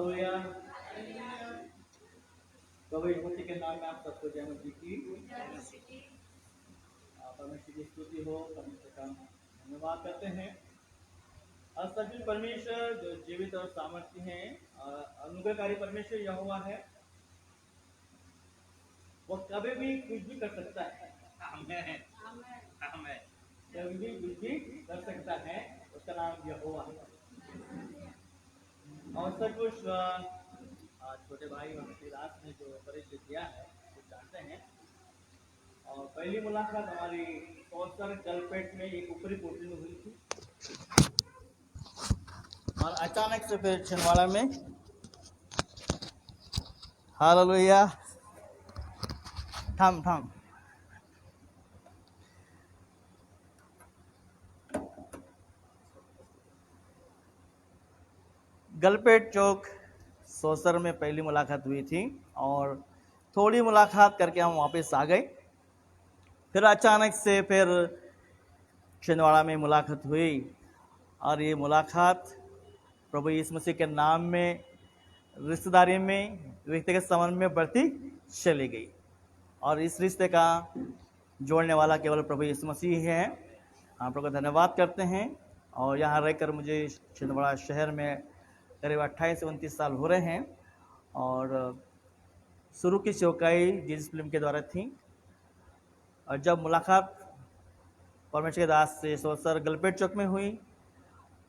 Hallelujah. प्रभु यीशु मसीह के नाम में आप सबको जय मसीह की। परमेश्वर की स्तुति हो, परमेश्वर का धन्यवाद करते हैं। सभी परमेश्वर जो जीवित और सामर्थ्य हैं, अनुग्रहकारी परमेश्वर यहोवा है। वो कभी भी कुछ भी कर सकता है। आमीन। आमीन। कभी भी कुछ भी कर सकता है, उसका नाम यहोवा है। और सब कुछ छोटे भाई और दास ने जो परिचय दिया है वो जानते हैं। और पहली मुलाकात हमारी कौसर गलपेट में एक ऊपरी कोठरी में हुई थी, और अचानक से फिर छिंदवाड़ा में। हालेलुया। थम थम गलपेट चौक सोसर में पहली मुलाकात हुई थी, और थोड़ी मुलाकात करके हम वापस आ गए। फिर अचानक से फिर छिंदवाड़ा में मुलाकात हुई, और ये मुलाकात प्रभु यीशु मसीह के नाम में रिश्तेदारी में, व्यक्तिगत संबंध में बढ़ती चली गई। और इस रिश्ते का जोड़ने वाला केवल प्रभु यीशु मसीह है। आप लोग का धन्यवाद करते हैं। और यहाँ रहकर मुझे छिंदवाड़ा शहर में करीब 28 से 29 साल हो रहे हैं। और शुरू की सेवकाई जीसस फिल्म के द्वारा थी, और जब मुलाकात परमेश्वर के दास से सोसर गलपेट चौक में हुई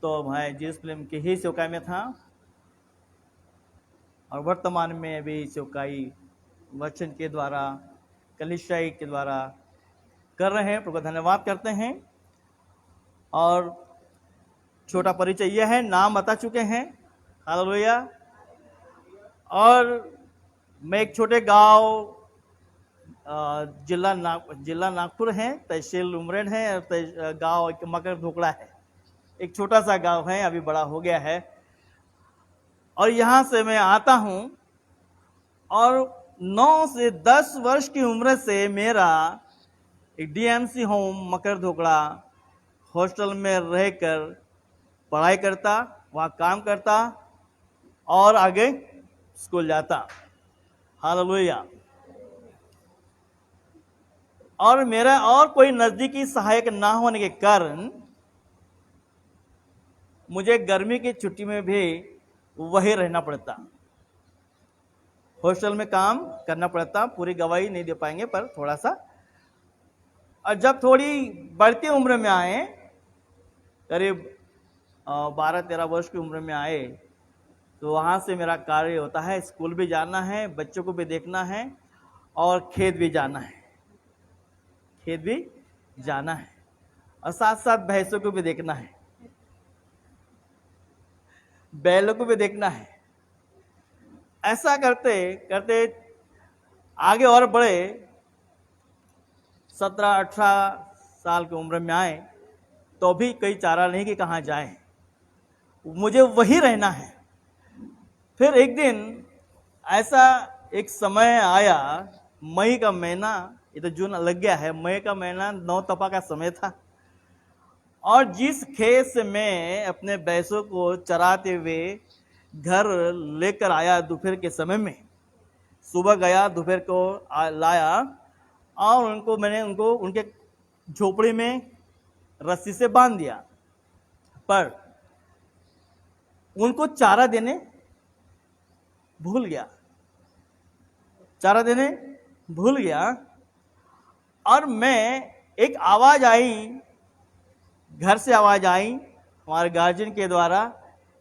तो मैं जीसस फिल्म की ही सेवकाई में था, और वर्तमान में अभी सेवकाई वचन के द्वारा, कलीसिया के द्वारा कर रहे हैं। प्रभु का धन्यवाद करते हैं। और छोटा परिचय यह है, नाम बता चुके हैं। हालेलुया। और मैं एक छोटे गांव, जिला नागपुर है, तहसील उमरेड है, और गांव एक मकर धोकड़ा है। एक छोटा सा गांव है, अभी बड़ा हो गया है। और यहाँ से मैं आता हूँ, और 9 से 10 वर्ष की उम्र से मेरा एक डीएमसी होम मकर धोकड़ा हॉस्टल में रहकर पढ़ाई करता, वहाँ काम करता और आगे स्कूल जाता। हालेलुया। और मेरा और कोई नजदीकी सहायक ना होने के कारण मुझे गर्मी की छुट्टी में भी वही रहना पड़ता, हॉस्टल में काम करना पड़ता। पूरी गवाही नहीं दे पाएंगे, पर थोड़ा सा। और जब थोड़ी बढ़ती उम्र में आए, करीब 12-13 वर्ष की उम्र में आए, तो वहाँ से मेरा कार्य होता है, स्कूल भी जाना है, बच्चों को भी देखना है, और खेत भी जाना है। खेत भी जाना है, और साथ साथ भैंसों को भी देखना है, बैलों को भी देखना है। ऐसा करते करते आगे और बढ़े, 17-18 साल की उम्र में आए तो भी कोई चारा नहीं कि कहाँ जाए, मुझे वही रहना है। फिर एक दिन ऐसा एक समय आया, मई का महीना, ये तो जून लग गया है, मई का महीना नौतपा का समय था। और जिस खेत से मैं अपने भैंसों को चराते हुए घर लेकर आया दोपहर के समय में, सुबह गया, दोपहर को लाया, और मैंने उनको उनके झोपड़ी में रस्सी से बांध दिया। पर उनको चारा देने भूल गया, चारा देने भूल गया। और मैं, एक आवाज आई, घर से आवाज आई हमारे गार्जियन के द्वारा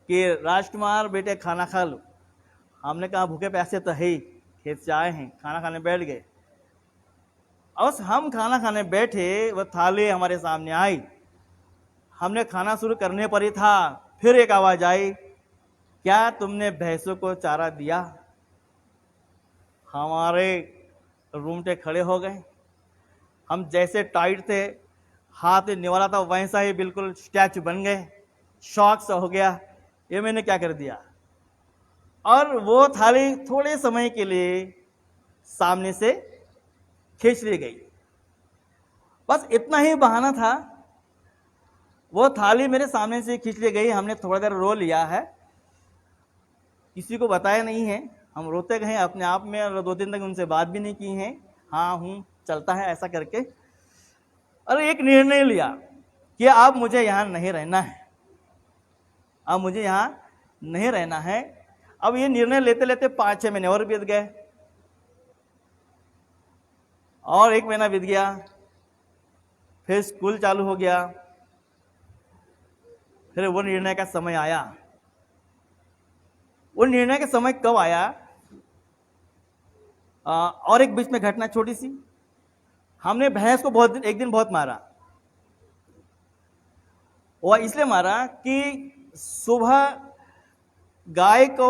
कि राजकुमार बेटे खाना खा लो। हमने कहा भूखे प्यासे तो है ही, खेत से आए हैं, खाना खाने बैठ गए। और हम खाना खाने बैठे, वह थाली हमारे सामने आई, हमने खाना शुरू करने पर ही था, फिर एक आवाज आई, क्या तुमने भैंसों को चारा दिया? हमारे रूमटे खड़े हो गए। हम जैसे टाइट थे, हाथ निवाला था, वैसा ही बिल्कुल स्टैचू बन गए। शॉक सा हो गया, ये मैंने क्या कर दिया। और वो थाली थोड़े समय के लिए सामने से खींच ली गई। बस इतना ही बहाना था, वो थाली मेरे सामने से खींच ली गई। हमने थोड़ा देर रो लिया है, किसी को बताया नहीं है, हम रोते गए अपने आप में और 2 दिन तक उनसे बात भी नहीं की है, हाँ हूँ चलता है ऐसा करके। और एक निर्णय लिया कि अब मुझे यहाँ नहीं रहना है, अब मुझे यहाँ नहीं रहना है। अब ये निर्णय लेते लेते 5-6 महीने और बीत गए, और 1 महीना बीत गया, फिर स्कूल चालू हो गया, फिर वो निर्णय का समय आया। वो निर्णय का समय कब आया? और एक बीच में घटना छोटी सी, हमने भैंस को एक दिन बहुत मारा। वो इसलिए मारा कि सुबह गाय को,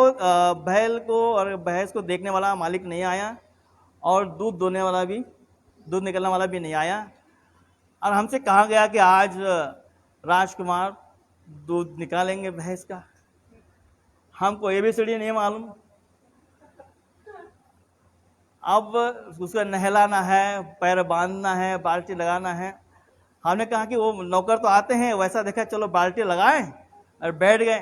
बैल को और भैंस को देखने वाला मालिक नहीं आया, और दूध दोने वाला भी, दूध निकलने वाला भी नहीं आया। और हमसे कहा गया कि आज राजकुमार दूध निकालेंगे भैंस का। हमको ABCD नहीं मालूम। अब उसका नहलाना है, पैर बांधना है, बाल्टी लगाना है। हमने कहा कि वो नौकर तो आते हैं, वैसा देखा चलो बाल्टी लगाएं, और बैठ गए।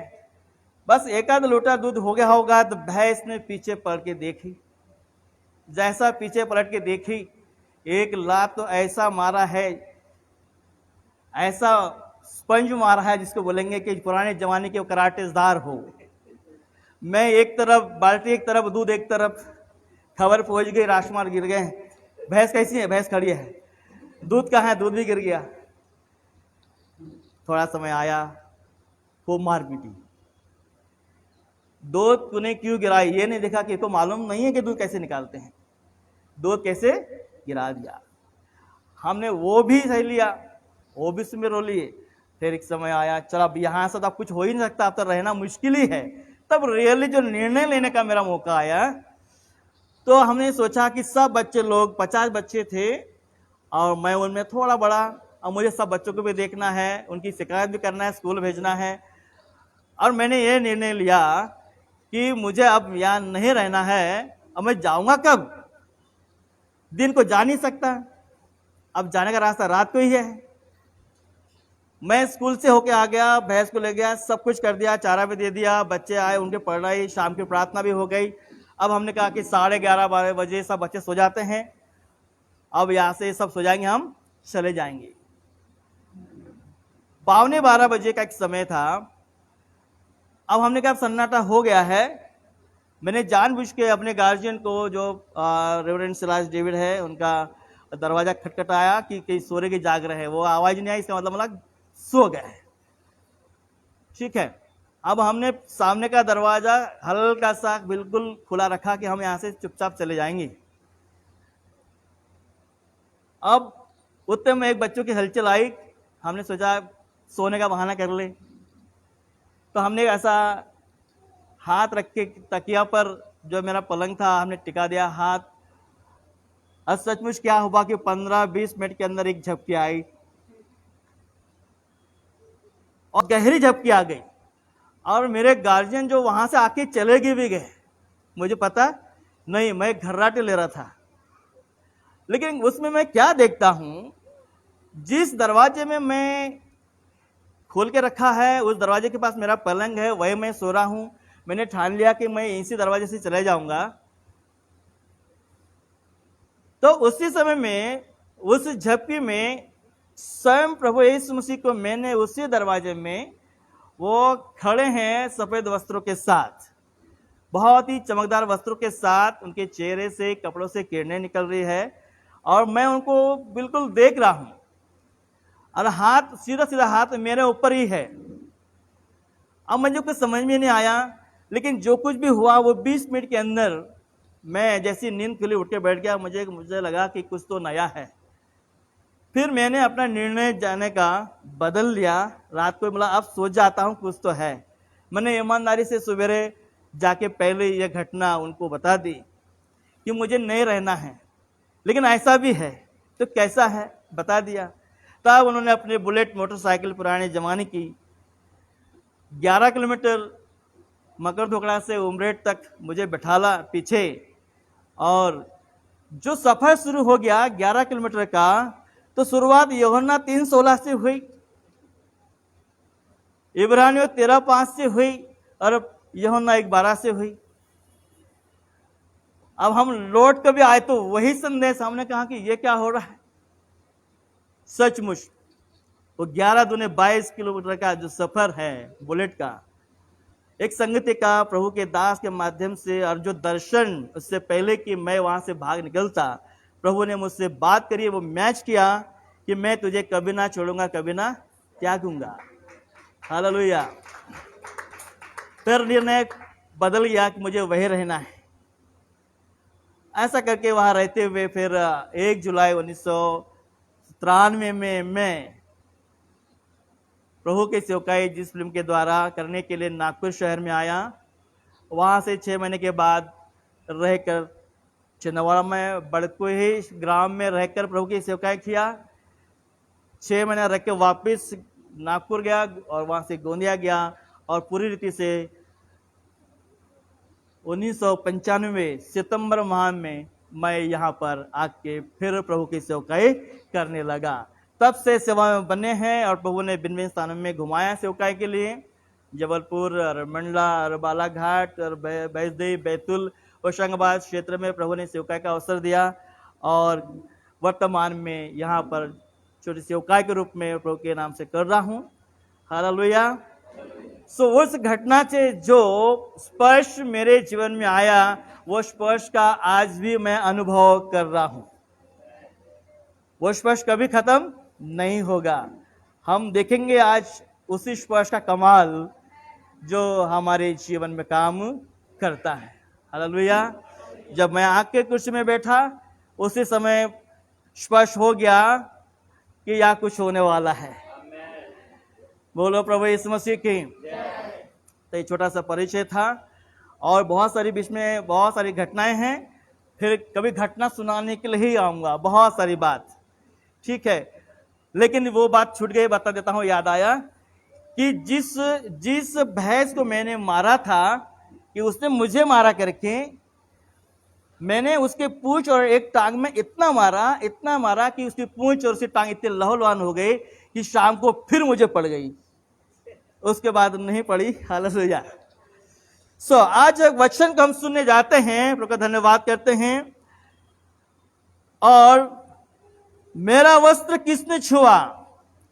बस एक आध लोटा दूध हो गया होगा तो भैंस ने पीछे पलट के देखी। जैसा पीछे पलट के देखी, एक लात तो ऐसा मारा है, ऐसा स्पंज मारा है जिसको बोलेंगे कि पुराने जमाने के कराटेदार हो। मैं एक तरफ बाल्टी, एक तरफ दूध, एक तरफ, खबर पहुंच गई, राजकुमार गिर गए। भैंस कैसी है? भैंस खड़ी है। दूध कहाँ है? दूध भी गिर गया। थोड़ा समय आया, खूब मार पीटी। दूध तूने क्यों गिराई? ये नहीं देखा कि तो मालूम नहीं है कि दूध कैसे निकालते हैं, दूध कैसे गिरा दिया। हमने वो भी सह लिया, वो भी उसमें रो लिए। फिर एक समय आया, चल अब यहाँ से तो अब कुछ हो ही नहीं सकता, अब तो रहना मुश्किल ही है। तब रियली जो निर्णय लेने का मेरा मौका आया, तो हमने सोचा कि सब बच्चे लोग, 50 बच्चे थे, और मैं उनमें थोड़ा बड़ा, और मुझे सब बच्चों को भी देखना है, उनकी शिकायत भी करना है, स्कूल भेजना है। और मैंने ये निर्णय लिया कि मुझे अब यहाँ नहीं रहना है। अब मैं जाऊँगा कब? दिन को जा नहीं सकता, अब जाने का रास्ता रात को ही है। मैं स्कूल से होके आ गया, भैंस को ले गया, सब कुछ कर दिया, चारा भी दे दिया, बच्चे आए, उनकी पढ़ाई, शाम की प्रार्थना भी हो गई। अब हमने कहा कि 11:30-12 बजे सब बच्चे सो जाते हैं, अब यहाँ से सब सो जाएंगे, हम चले जाएंगे। 11:15 बजे का एक समय था। अब हमने कहा सन्नाटा हो गया है। मैंने जानबूझ के अपने गार्जियन को, जो रेवरेंड सिलास डेविड है, उनका दरवाजा खटखटाया कि कहीं सोरे के जाग रहे हैं। वो आवाज नहीं आई, इसका मतलब सो गए। ठीक है, अब हमने सामने का दरवाजा हल्का सा बिल्कुल खुला रखा कि हम यहां से चुपचाप चले जाएंगे। अब उतने में एक बच्चों की हलचल आई, हमने सोचा सोने का बहाना कर ले, तो हमने ऐसा हाथ रख के तकिया पर, जो मेरा पलंग था, हमने टिका दिया हाथ। और सचमुच क्या हुआ कि 15-20 मिनट के अंदर एक झपकी आई, और गहरी झपकी आ गई, और मेरे गार्जियन जो वहां से आके चले भी गए, मुझे पता नहीं, मैं घर्राटे ले रहा था। लेकिन उसमें मैं क्या देखता हूं, जिस दरवाजे में मैं खोल के रखा है, उस दरवाजे के पास मेरा पलंग है, वही मैं सो रहा हूं। मैंने ठान लिया कि मैं इसी दरवाजे से चले जाऊंगा। तो उसी समय में, उस झपकी में, स्वयं प्रभु यीशु मसीह को मैंने उसी दरवाजे में, वो खड़े हैं सफेद वस्त्रों के साथ, बहुत ही चमकदार वस्त्रों के साथ, उनके चेहरे से, कपड़ों से किरणें निकल रही है, और मैं उनको बिल्कुल देख रहा हूं, और हाथ, सीधा सीधा हाथ मेरे ऊपर ही है। अब मुझे कुछ समझ में नहीं आया, लेकिन जो कुछ भी हुआ वो 20 मिनट के अंदर मैं जैसी नींद खुली उठ के बैठ गया। मुझे लगा कि कुछ तो नया है। फिर मैंने अपना निर्णय जाने का बदल लिया। रात को बोला अब सो जाता हूँ, कुछ तो है। मैंने ईमानदारी से सवेरे जाके पहले यह घटना उनको बता दी कि मुझे नहीं रहना है, लेकिन ऐसा भी है तो कैसा है, बता दिया। तब उन्होंने अपने बुलेट मोटरसाइकिल पुराने जमाने की 11 किलोमीटर मकर धोकड़ा से उमरेठ तक मुझे बैठाला पीछे, और जो सफर शुरू हो गया 11 किलोमीटर का, तो शुरुआत यूहन्ना 3:16 से हुई, इब्रानियों 13:5 से हुई, और यूहन्ना 1:12 से हुई। अब हम लौट कर भी आए तो वही संदेश, हमने कहा कि ये क्या हो रहा है। सचमुच वो 11 दूने 22 किलोमीटर का जो सफर है बुलेट का, एक संगति का प्रभु के दास के माध्यम से, और जो दर्शन उससे पहले कि मैं वहां से भाग निकलता, प्रभु ने मुझसे बात करी, वो मैच किया कि मैं तुझे कभी ना छोड़ूंगा, कभी ना त्यागूंगा। हालेलुया। फिर निर्णय बदल गया कि मुझे वही रहना है। ऐसा करके वहां रहते हुए फिर 1 जुलाई 1993 में मैं प्रभु की सेवकाई जिस फिल्म के द्वारा करने के लिए नागपुर शहर में आया। वहां से 6 महीने के बाद रहकर छिंदवाड़ा में बड़कुही ग्राम में रहकर प्रभु की सेवकाई किया। 6 महीने रह के वापिस नागपुर गया और वहां से गोंदिया गया, और पूरी रीति से 1995 सितंबर माह में मैं यहाँ पर आके फिर प्रभु की सेवकाई करने लगा। तब से सेवा में बने हैं, और प्रभु ने भिन्न भिन्न स्थानों में घुमाया सेवकाई के लिए, जबलपुर और मंडला और बालाघाट और बैजदेव, बैतुल, होशंगाबाद क्षेत्र में प्रभु ने सेवकाई का अवसर दिया। और वर्तमान में यहाँ पर छोटी सेवकाई के रूप में प्रभु के नाम से कर रहा हूँ। हालेलुया। सो उस घटना से जो स्पर्श मेरे जीवन में आया, वो स्पर्श का आज भी मैं अनुभव कर रहा हूं। वो स्पर्श कभी खत्म नहीं होगा। हम देखेंगे आज उसी स्पर्श का कमाल जो हमारे जीवन में काम करता है। हालेलुया। जब मैं आग के कुर्सी में बैठा, उसी समय स्पर्श हो गया कि यह कुछ होने वाला है। बोलो प्रभु यीशु मसीह की। तो ये छोटा सा परिचय था, और बहुत सारी बीच में बहुत सारी घटनाएं हैं। फिर कभी घटना सुनाने के लिए ही आऊंगा, बहुत सारी बात, ठीक है। लेकिन वो बात छूट गई, बता देता हूँ, याद आया कि जिस भैंस को मैंने मारा था, कि उसने मुझे मारा करके, मैंने उसके पूंछ और एक टांग में इतना मारा कि उसकी पूंछ और उसकी टांग इतनी लहूलुहान हो गई कि शाम को फिर मुझे पड़ गई, उसके बाद नहीं पड़ी। हालेलुया। सो आज एक वचन को हम सुनने जाते हैं, प्रभु का धन्यवाद करते हैं। और मेरा वस्त्र किसने छुआ,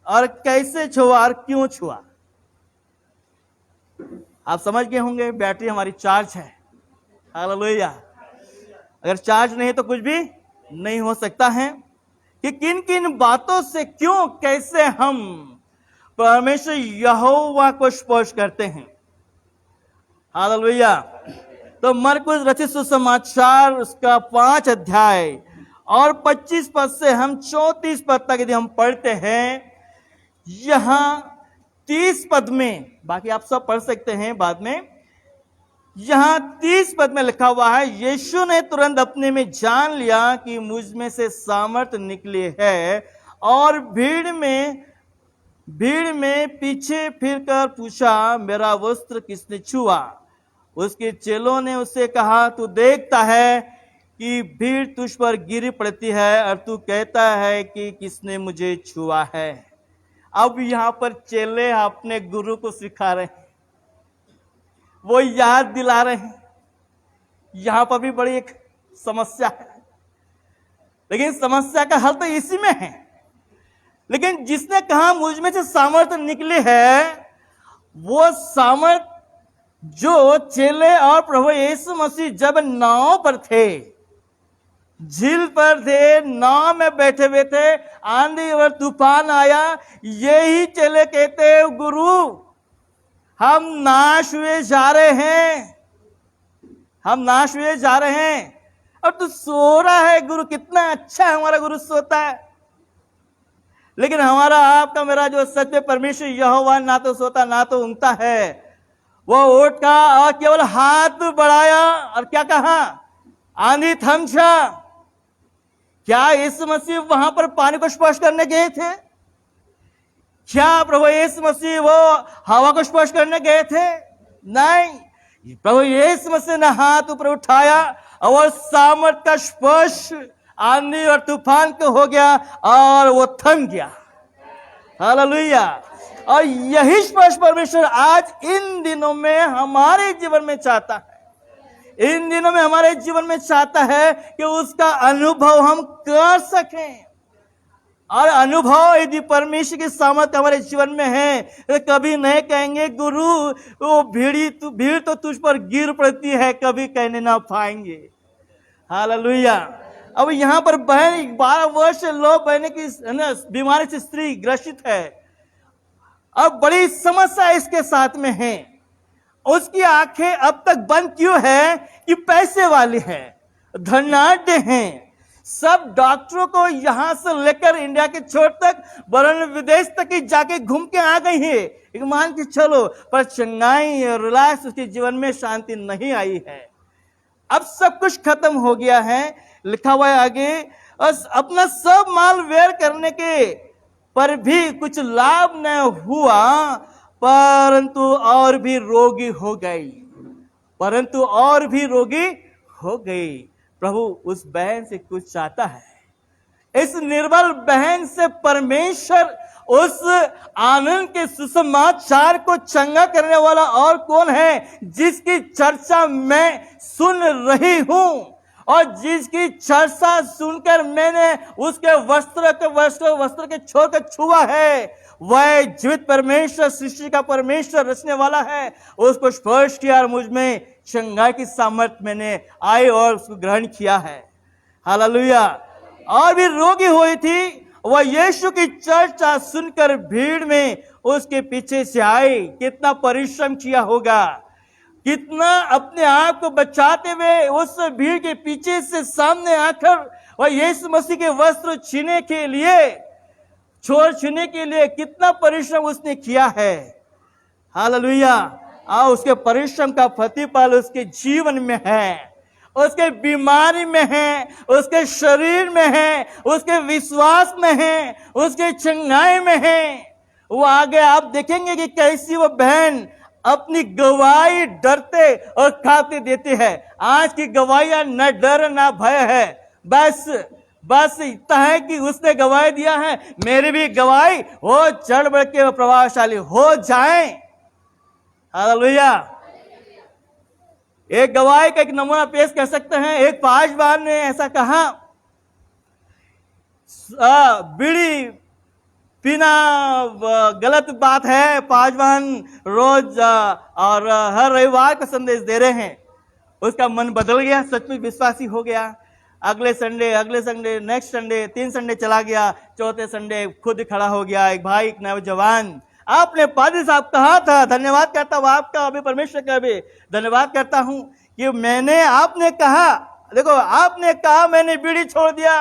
और कैसे छुआ, और क्यों छुआ। आप समझ गए होंगे, बैटरी हमारी चार्ज है। हालेलुया। अगर चार्ज नहीं तो कुछ भी नहीं हो सकता है, कि किन किन बातों से, क्यों, कैसे हम परमेश्वर यहोवा को स्पर्श करते हैं। हालेलुया। तो मरकुस रचित सुसमाचार उसका 5 अध्याय और 25 पद से हम 34 पद तक यदि हम पढ़ते हैं, यहां 30 पद में, बाकी आप सब पढ़ सकते हैं बाद में, यहां 30 पद में लिखा हुआ है, यीशु ने तुरंत अपने में जान लिया कि मुझ में से सामर्थ्य निकली है, और भीड़ में पीछे फिरकर पूछा, मेरा वस्त्र किसने छुआ। उसके चेलों ने उससे कहा, तू देखता है कि भीड़ तुझ पर गिरी पड़ती है, और तू कहता है कि किसने मुझे छुआ है। अब यहां पर चेले अपने गुरु को सिखा रहे हैं, वो याद दिला रहे हैं। यहां पर भी बड़ी एक समस्या है, लेकिन समस्या का हल तो इसी में है। लेकिन जिसने कहा मुझ में से सामर्थ्य निकले है, वो सामर्थ्य जो चेले और प्रभु यीशु मसीह जब नाव पर थे, झील पर थे, नाव में बैठे हुए थे, आंधी और तूफान आया, यही चेले कहते, गुरु हम नाश हुए जा रहे हैं, हम नाश हुए जा रहे हैं, और तू सो रहा है। गुरु कितना अच्छा है, हमारा गुरु सोता है। लेकिन हमारा आपका मेरा जो सत्य परमेश्वर यहोवा ना तो सोता ना तो ऊँगता है। वो उठा और केवल हाथ बढ़ाया, और क्या कहा, आंधी थम जा। क्या यीशु मसीह वहां पर पानी को स्पर्श करने गए थे? क्या प्रभु यीशु मसीह वो हवा को स्पर्श करने गए थे? नहीं। प्रभु यीशु मसीह ने हाथ ऊपर उठाया, और सामर्थ का स्पर्श आंधी और तूफान को हो गया, और वो थम गया। हालेलुया। और यही स्पर्श परमेश्वर आज इन दिनों में हमारे जीवन में चाहता है। इन दिनों में हमारे जीवन में चाहता है कि उसका अनुभव हम कर सकें। और अनुभव यदि परमेश्वर की सामर्थ्य हमारे जीवन में है तो कभी नहीं कहेंगे गुरु वो भीड़ तो तुझ पर गिर पड़ती है, कभी कहने ना पाएंगे। हालेलुया। अब यहाँ पर बहन 12 वर्ष लो बहने की बीमारी से स्त्री ग्रसित है। अब बड़ी समस्या इसके साथ में है। उसकी आंखें अब तक बंद क्यों है? कि पैसे वाली है, धनाढ्य हैं। सब डॉक्टरों को यहां से लेकर इंडिया के छोर तक वरन विदेश तक ही जाके घूम के आ गई है, एक मान के चलो, पर चंगाई और रिलैक्स उसके जीवन में शांति नहीं आई है। अब सब कुछ खत्म हो गया है। लिखा हुआ है आगे, अपना सब माल व्यय करने के पर भी कुछ लाभ न हुआ, परंतु और भी रोगी हो गई, परंतु और भी रोगी हो गई। प्रभु उस बहन से कुछ चाहता है। इस निर्बल बहन से परमेश्वर उस आनंद के सुसमाचार को चंगा करने वाला और कौन है, जिसकी चर्चा मैं सुन रही हूं और जिसकी चर्चा सुनकर मैंने उसके वस्त्र के छोर को छुआ है। वह जीवित परमेश्वर, सृष्टि का परमेश्वर, रचने वाला है। उसको स्पर्श किया और मुझ में चंगाई की सामर्थ्य मैंने आई और उसको ग्रहण किया है। हालेलुया। और भी रोगी हुई थी, वह यीशु की चर्चा सुनकर भीड़ में उसके पीछे से आई। कितना परिश्रम किया होगा, कितना अपने आप को बचाते हुए उस भीड़ के पीछे से सामने आकर वह यीशु मसीह के वस्त्र छीने के लिए, छोर छीने के लिए कितना परिश्रम उसने किया है। हालेलुया। उसके परिश्रम का प्रतिफल उसके जीवन में है, उसके बीमारी में है, उसके शरीर में है, उसके विश्वास में है, उसके चंगाई में है। वो आगे आप देखेंगे कि कैसी वो बहन अपनी गवाही डरते और खाते देते हैं। आज की गवाहियां न डर न भय है, बस इतना है कि उसने गवाही दिया है, मेरी भी गवाही हो चढ़ बढ़ के प्रभावशाली हो जाए। हालेलुया। एक गवाही का एक नमूना पेश कर सकते हैं। एक पाजवान ने ऐसा कहा, बीड़ी पीना गलत बात है। पाजवान रोज और हर रविवार का संदेश दे रहे हैं। उसका मन बदल गया, सचमुच विश्वासी हो गया। अगले संडे, नेक्स्ट संडे, 3 संडे चला गया, चौथे संडे खुद खड़ा हो गया। एक भाई, एक नौजवान, आपने पादरी साहब कहा था, धन्यवाद करता हूं आपका, अभी परमेश्वर का भी धन्यवाद करता हूं कि आपने कहा, देखो आपने कहा मैंने बीड़ी छोड़ दिया,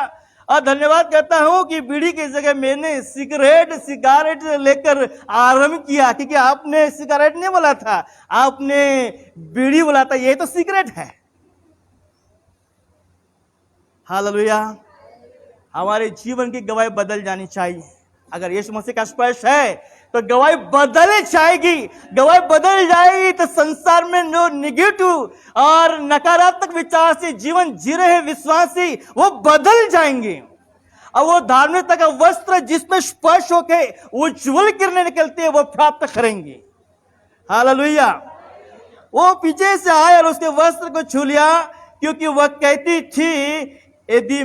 और धन्यवाद करता हूं कि बीड़ी की जगह मैंने सिगारेट लेकर आरंभ किया, क्योंकि आपने सिगारेट नहीं बोला था, आपने बीड़ी बोला था, ये तो सिगरेट है। हालेलुया। हमारे जीवन की गवाही बदल जानी चाहिए। अगर यीशु मसीह का स्पर्श है तो गवाही बदल जाएगी, गवाही बदल जाएगी। तो संसार में जो निगेटिव और नकारात्मक विचार से जीवन जी रहे विश्वासी, वो बदल जाएंगे। और वो धार्मिकता का वस्त्र जिसमें स्पर्श होके उज्ज्वल किरणें निकलती है, वो प्राप्त करेंगे। हालेलुया। वो पीछे से आए और उसके वस्त्र को छू लिया, क्योंकि वह कहती थी, यदि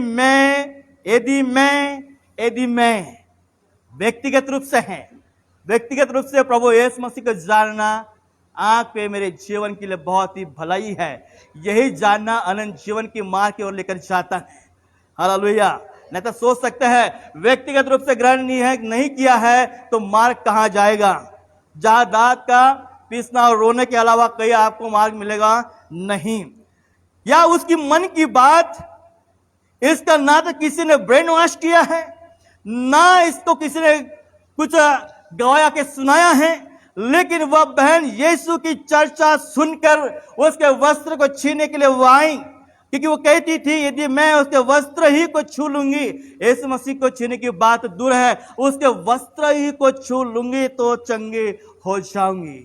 मैं व्यक्तिगत रूप से प्रभु यीशु मसीह को जानना आंख पे मेरे जीवन के लिए बहुत ही भलाई है। यही जानना अनंत जीवन की मार्ग की ओर लेकर जाता है। हालेलुया। नहीं तो सोच सकते हैं व्यक्तिगत रूप से ग्रहण नहीं किया है तो मार्ग कहां जाएगा। जहां दांत का पीसना और रोने के अलावा कहीं आपको मार्ग मिलेगा नहीं। या उसकी मन की बात, इसका ना तो किसी ने ब्रेन वॉश किया है, ना इसको किसी ने कुछ गवाया के सुनाया है, लेकिन वह बहन यीशु की चर्चा सुनकर उसके वस्त्र को छीने के लिए वो आई, क्योंकि वो कहती थी, यदि मैं उसके वस्त्र ही को छू लूंगी, यीशु मसीह को छूने की बात दूर है, उसके वस्त्र ही को छू लूंगी तो चंगी हो जाऊंगी।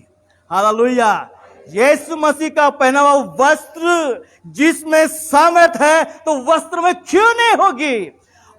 हालेलुया। यीशु मसीह का पहना हुआ वस्त्र जिसमें सामर्थ है, तो वस्त्र में क्यों नहीं होगी।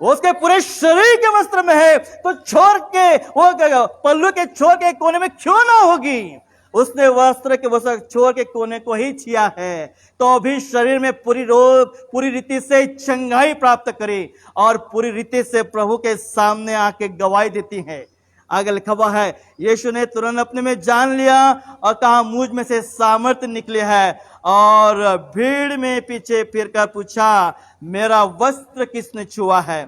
उसके पूरे शरीर के वस्त्र में है, तो छोड़ के वो पल्लू के छोड़ के कोने में क्यों ना होगी? उसने वस्त्र के वस्त्र छोड़ के कोने को ही छिया है, तो भी शरीर में पूरी रीति से चंगाई प्राप्त करे और पूरी रीति से प्रभु के सामने आके गवाही देती है। आगे लिखा हुआ है, यीशु ने तुरंत अपने में जान लिया और कहा, मुझ में से सामर्थ्य निकले है, और भीड़ में पीछे फिरकर पूछा, मेरा वस्त्र किसने छुआ है?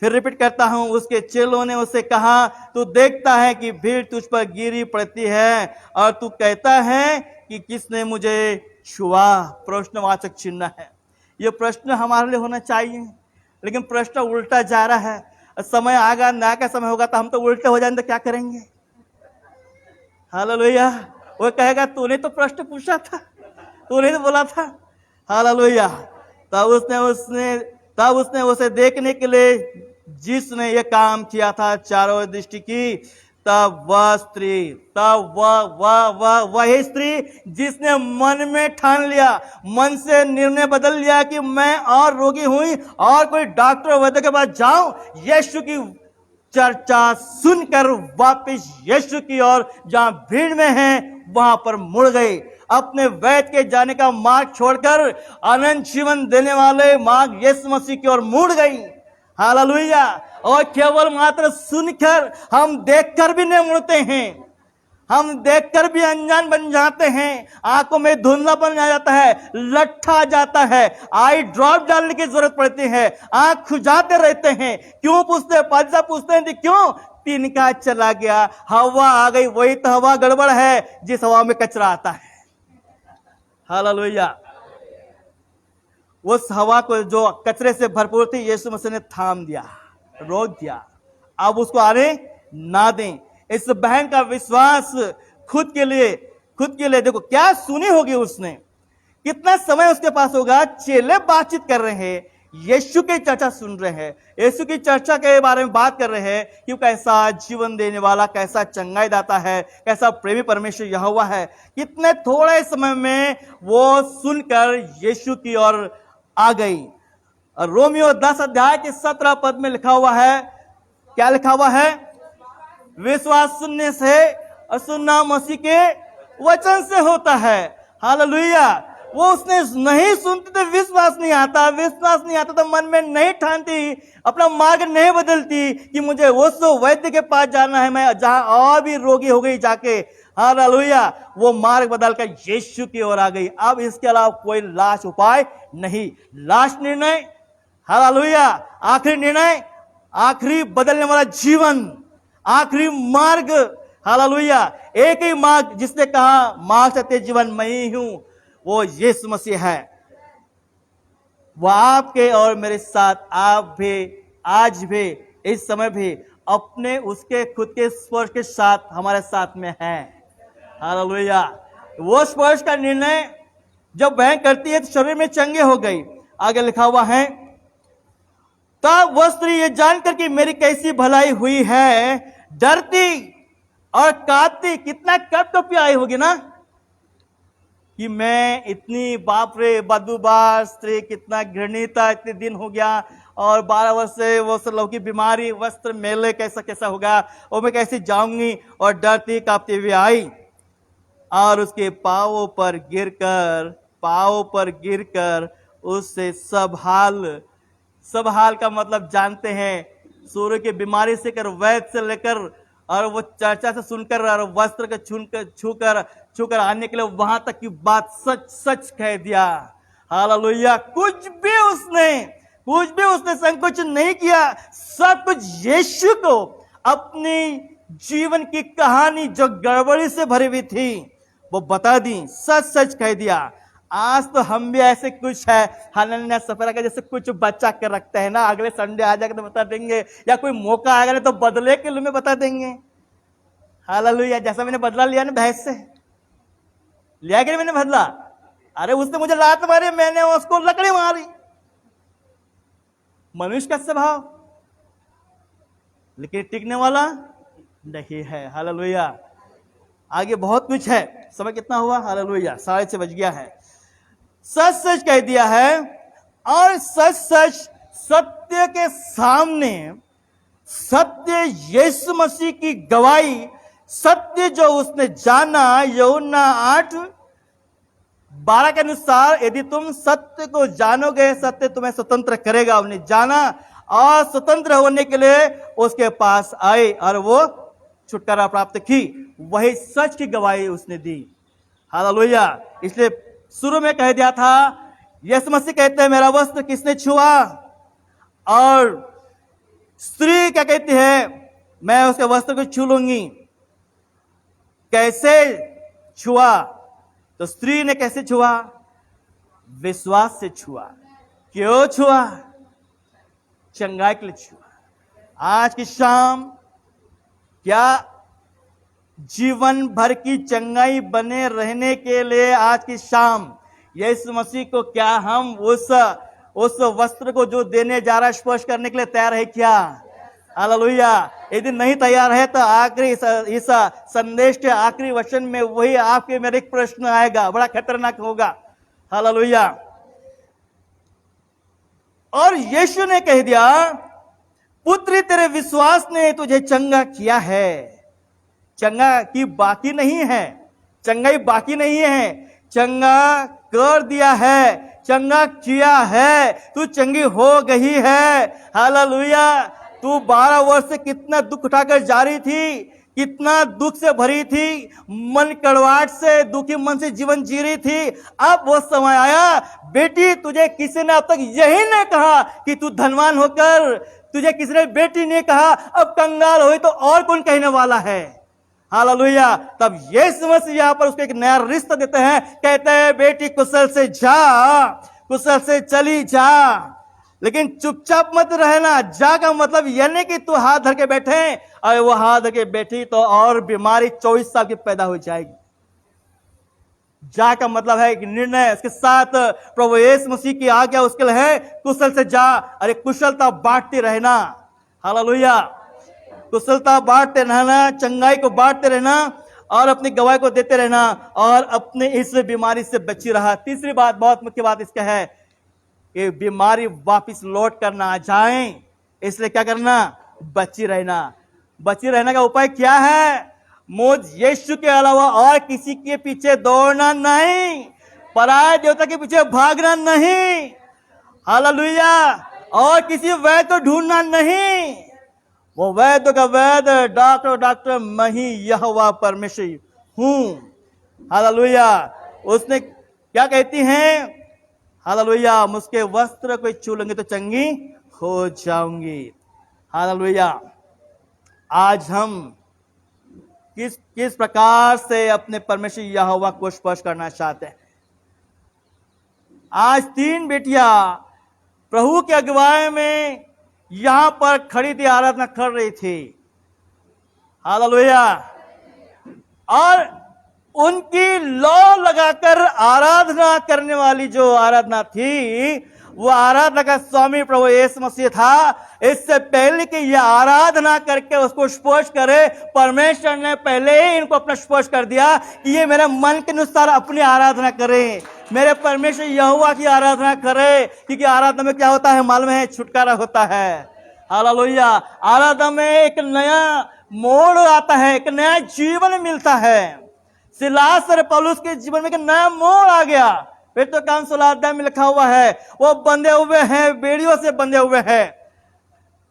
फिर रिपीट करता हूं, उसके चेलों ने उसे कहा, तू देखता है कि भीड़ तुझ पर गिरी पड़ती है और तू कहता है कि किसने मुझे छुआ? प्रश्नवाचक चिन्ह है। यह प्रश्न हमारे लिए होना चाहिए, लेकिन प्रश्न उल्टा जा रहा है। समय आएगा, न्याय का समय होगा, तो हम तो उल्टे हो जाएंगे, तो क्या करेंगे? हालेलुया। वो कहेगा, तूने तो प्रश्न पूछा था, तूने तो बोला था। हालेलुया। तब उसने उसे देखने के लिए जिसने ये काम किया था, चारों दृष्टि की, तब वही स्त्री जिसने मन में ठान लिया, मन से निर्णय बदल लिया कि मैं और रोगी हुई और कोई डॉक्टर वैद्य के पास जाऊं, यीशु की चर्चा सुनकर वापस यीशु की ओर, जहां भीड़ में है, वहां पर मुड़ गई। अपने वैद्य के जाने का मार्ग छोड़कर अनंत जीवन देने वाले मार्ग यीशु मसीह की ओर मुड़ गई। हालेलुया। और केवल मात्र सुनकर, हम देखकर भी नहीं मुड़ते हैं, हम देखकर भी अनजान बन जाते हैं, आंखों में धुंधलापन आ जाता है, लट्ठा आ जाता है, आई ड्रॉप डालने की जरूरत पड़ती है, आंख खुजाते रहते हैं। क्यों पूछते? पादशाह पूछते हैं, क्यों? तिनका चला गया, हवा आ गई। वही तो हवा गड़बड़ है जिस हवा में कचरा आता है। हालेलुया। उस हवा को जो कचरे से भरपूर थी, यीशु मसीह ने थाम दिया, रोक दिया। अब उसको आने ना दें। इस बहन का विश्वास खुद के लिए देखो क्या सुनी होगी उसने, कितना समय उसके पास होगा। चेले बातचीत कर रहे हैं, यीशु की चर्चा सुन रहे हैं, यीशु की चर्चा के बारे में बात कर रहे हैं कि कैसा जीवन देने वाला, कैसा चंगाई दाता है, कैसा प्रेमी परमेश्वर यहोवा है। कितने थोड़े समय में वो सुनकर यीशु की ओर आ गई। रोमियो 10 अध्याय के 17 पद में लिखा हुआ है, क्या लिखा हुआ है? विश्वास सुनने से और सुनना मसीह के वचन से होता है। हालेलुया। वो उसने नहीं सुनती तो विश्वास नहीं आता तो मन में नहीं ठानती, अपना मार्ग नहीं बदलती कि मुझे उस वैद्य के पास जाना है, मैं जहां और भी रोगी हो गई जाके। हालेलुया। वो मार्ग बदलकर यीशु की ओर आ गई। अब इसके अलावा कोई लास्ट उपाय नहीं। लास्ट निर्णय, हालेलुया, आखिरी निर्णय, आखिरी बदलने वाला जीवन, आखिरी मार्ग। हालेलुया। एक ही मार्ग, जिसने कहा मार्ग सत्य जीवन मैं ही हूं, वो यीशु मसीह है। वह आपके और मेरे साथ, आप भी, आज भी, इस समय भी अपने उसके खुद के स्पर्श के साथ हमारे साथ में है। हालेलुया। वो स्पर्श का निर्णय जब वह करती है तो शरीर में चंगे हो गई। आगे लिखा हुआ है, तब वह स्त्री ये जानकर कि मेरी कैसी भलाई हुई है, डरती और कांपती। कितना कप आई होगी ना कि मैं इतनी, बाप रे, बदबूदार स्त्री, कितना घृणित, इतने दिन हो गया और 12 वर्ष से वो लहू की बीमारी, वस्त्र मेले, कैसा होगा, और मैं कैसे जाऊंगी। और डरती कांपती हुई आई और उसके पांवों पर गिरकर उससे सब हाल का मतलब जानते हैं। सूर्य की बीमारी से कर, वैद्य से लेकर, और वो चर्चा से सुनकर और वस्त्र को छूकर आने के लिए वहां तक की बात सच कह दिया। हालेलुया। कुछ भी उसने संकोच नहीं किया। सब कुछ यीशु को अपनी जीवन की कहानी जो गड़बड़ी से भरी हुई थी वो बता दी, सच कह दिया। आज तो हम भी ऐसे कुछ है, हनन्याह सफरा का जैसे कुछ बचा कर रखते हैं ना, अगले संडे आ जाएगा तो बता देंगे, या कोई मौका आएगा ना तो बदले के लिए बता देंगे। हालेलुया। जैसा मैंने बदला लिया ना भैंस से, लिया कि मैंने बदला, अरे उसने मुझे लात मारी, मैंने उसको लकड़ी मारी। मनुष्य का स्वभाव, लेकिन टिकने वाला नहीं है। हालेलुया। आगे बहुत कुछ है। समय कितना हुआ? हालेलुया, 6:30 बज गया है। सच कह दिया है और सच सत्य के सामने सत्य यीशु मसीह की गवाही, सत्य जो उसने जाना, यूहन्ना 8:12 के अनुसार, यदि तुम सत्य को जानोगे सत्य तुम्हें स्वतंत्र करेगा। उन्हें जाना और स्वतंत्र होने के लिए उसके पास आए और वो छुटकारा प्राप्त की। वही सच की गवाही उसने दी। हालेलुया। इसलिए शुरू में कह दिया था, यीशु मसीह कहते हैं मेरा वस्त्र किसने छुआ, और स्त्री क्या कहती है, मैं उसके वस्त्र को छू लूंगी। कैसे छुआ? तो स्त्री ने कैसे छुआ? विश्वास से छुआ। क्यों छुआ? चंगाई के लिए छुआ। आज की शाम क्या जीवन भर की चंगाई बने रहने के लिए आज की शाम यीशु मसीह को क्या हम उस वस्त्र को जो देने जा रहा है स्पर्श करने के लिए तैयार है क्या? हालेलुया। यदि नहीं तैयार है तो आखिरी इस संदेश के आखिरी वचन में वही आपके मेरे एक प्रश्न आएगा, बड़ा खतरनाक होगा। हालेलुया। और यीशु ने कह दिया, पुत्री तेरे विश्वास ने तुझे चंगा किया है। चंगा की बाकी नहीं है, चंगाई बाकी नहीं है, चंगा कर दिया है, चंगा किया है, तू चंगी हो गई है। हालेलुया। तू 12 वर्ष से कितना दुख उठाकर जा रही थी, कितना दुख से भरी थी, मन कड़वाहट से, दुखी मन से जीवन जी रही थी। अब वो समय आया, बेटी तुझे किसी ने अब तक यही नहीं कहा कि तू धनवान होकर, तुझे किसी ने बेटी नहीं कहा, अब कंगाल हुई तो और कौन कहने वाला है। हालेलुया। तब यीशु मसीह यहां पर उसको एक नया रिश्ता देते हैं, कहते हैं बेटी कुशल से जा, कुशल से चली जा, लेकिन चुपचाप मत रहना। जा का मतलब यह नहीं कि तू हाथ धर के बैठे, और वो हाथ धर के बैठी तो और बीमारी 24 साल की पैदा हो जाएगी। जा का मतलब है एक निर्णय। इसके साथ प्रभु यीशु मसीह की आज्ञा उसके लिए है, कुशल से जा। अरे कुशलता बांटते रहना। हालेलुया। कुशलता बांटते रहना, चंगाई को बांटते रहना और अपनी गवाही को देते रहना, और अपने इस बीमारी से बची रहा। तीसरी बात, बहुत मुख्य बात इसका है कि बीमारी वापस लौट कर ना आ जाए, इसलिए क्या करना? बची रहना। बची रहने का उपाय क्या है? मुझ यीशु के अलावा और किसी के पीछे दौड़ना नहीं, पराये देवता के पीछे भागना नहीं। हालेलुया। और किसी वैद्य को ढूंढना नहीं। वो वैद्य का वैद्य, डॉक्टर मैं ही यहोवा परमेश्वर हूं। हालेलुया। उसने क्या कहती हैं? हालेलुया, मुझके वस्त्र को छू लेंगे तो चंगी हो जाऊंगी। हालेलुया। आज हम किस प्रकार से अपने परमेश्वर यहोवा को स्पर्श करना चाहते हैं। आज 3 बेटियां प्रभु के अगुवाई में यहां पर खड़ी थी, आराधना कर रही थी। हालेलुया। और उनकी लौ लगाकर आराधना करने वाली जो आराधना थी, वो आराधना का स्वामी प्रभु यीशु मसीह था। इससे पहले कि ये आराधना करके उसको स्पर्श करे, परमेश्वर ने पहले ही इनको अपना स्पर्श कर दिया कि ये मेरे मन के अनुसार अपनी आराधना करें, मेरे परमेश्वर यहोवा की आराधना करे। क्योंकि आराधना में क्या होता है मालूम है? छुटकारा होता है। हालेलुया। आराधना में एक नया मोड़ आता है, एक नया जीवन मिलता है। सिलास और पौलुस के जीवन में एक नया मोड़ आ गया। फिर तो काम 16 अध्याय में लिखा हुआ है, वो बंधे हुए हैं, बेड़ियों से बंधे हुए हैं।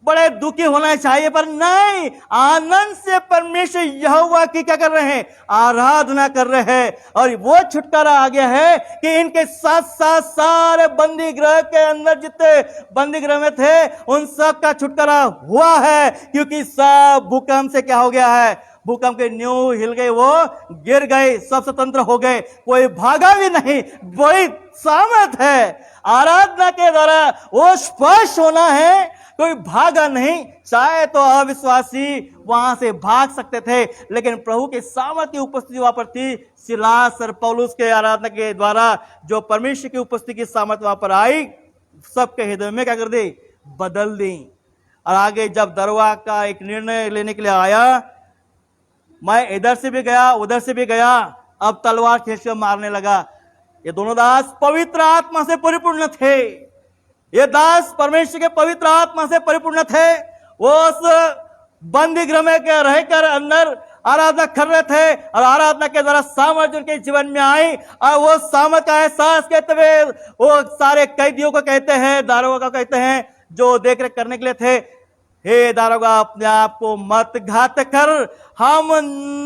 बड़े दुखी होना चाहिए, पर नहीं, आनंद से परमेश्वर यहोवा की क्या कर रहे हैं? आराधना कर रहे हैं। और वो छुटकारा आ गया है कि इनके साथ साथ सारे बंदी गृह के अंदर जितने बंदी गृह में थे, उन सब का छुटकारा हुआ है। क्योंकि सब भूकंप से क्या हो गया है? भूकंप के नींव हिल गए, वो गिर गए, सब स्वतंत्र हो गए, कोई भागा भी नहीं। बड़ी सामर्थ है आराधना के द्वारा, वो स्पर्श होना है, कोई भागा नहीं। चाहे तो अविश्वासी वहां से भाग सकते थे, लेकिन प्रभु के सामर्थ्य की उपस्थिति वहां पर थी। सिलास और पौलुस के आराधना के द्वारा जो परमेश्वर की उपस्थिति की सामर्थ्य वहां पर आई, सबके हृदय में क्या कर दी? बदल दी। और आगे जब दरवा का एक निर्णय लेने के लिए आया, मैं इधर से भी गया, उधर से भी गया, अब तलवार खींच कर मारने लगा। ये दोनों दास पवित्र आत्मा से परिपूर्ण थे। ये दास परमेश्वर के पवित्र आत्मा से परिपूर्ण थे। वो उस बंदी गृह में रहकर अंदर आराधना कर रहे थे और आराधना के द्वारा सामर्थ उनके जीवन में आई और वो सामर्थ का एहसास करते हुए वो सारे कैदियों को कहते हैं, दारोगा को कहते हैं जो देख रेख करने के लिए थे, हे दारोगा अपने आप को मत घात कर, हम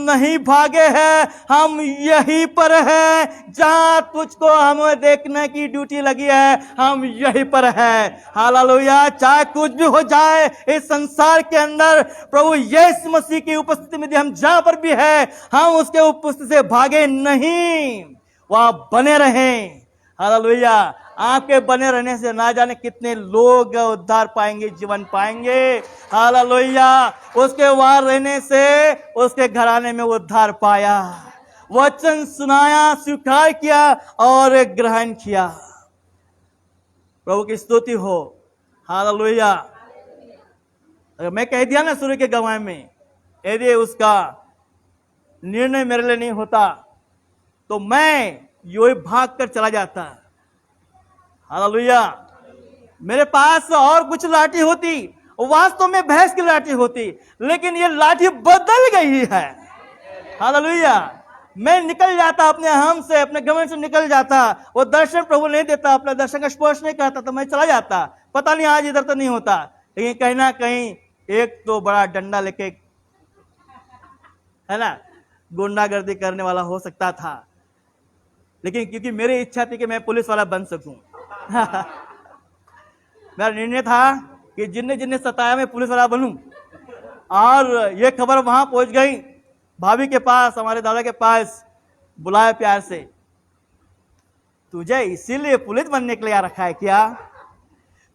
नहीं भागे हैं, हम यहीं पर हैं जहां तुझको हमें देखने की ड्यूटी लगी है, हम यहीं पर हैं। हालेलुया। चाहे कुछ भी हो जाए इस संसार के अंदर, प्रभु यीशु मसीह की उपस्थिति में हम जहां पर भी है, हम उसके उपस्थिति से भागे नहीं, वहां बने रहें। हालेलुया। आपके बने रहने से ना जाने कितने लोग उद्धार पाएंगे, जीवन पाएंगे। हालेलुया। उसके वहां रहने से उसके घराने में उद्धार पाया, वचन सुनाया, स्वीकार किया और ग्रहण किया। प्रभु की स्तुति हो। हालेलुया। अगर मैं कह दिया ना सूर्य के गवाह में, यदि उसका निर्णय मेरे लिए नहीं होता तो मैं यूं भाग कर चला जाता। हालेलुया। मेरे पास और कुछ लाठी होती, वास्तव में भैंस की लाठी होती, लेकिन ये लाठी बदल गई है। हालेलुया। मैं निकल जाता अपने हम से, अपने घमंड से निकल जाता। वो दर्शन प्रभु नहीं देता, अपने दर्शन का स्पर्श नहीं करता तो मैं चला जाता। पता नहीं आज इधर तो नहीं होता, लेकिन कहीं ना कहीं एक तो बड़ा डंडा लेके, है ना, गुंडागर्दी करने वाला हो सकता था, लेकिन क्योंकि मेरी इच्छा थी कि मैं पुलिस वाला बन सकूं मेरा निर्णय था कि जिन्ने जिन्ने सताया मैं पुलिस वाला बनूं। और ये खबर वहां पहुंच गई, भाभी के पास, हमारे दादा के पास। बुलाया प्यार से, तुझे इसीलिए पुलिस बनने के लिए रखा है क्या?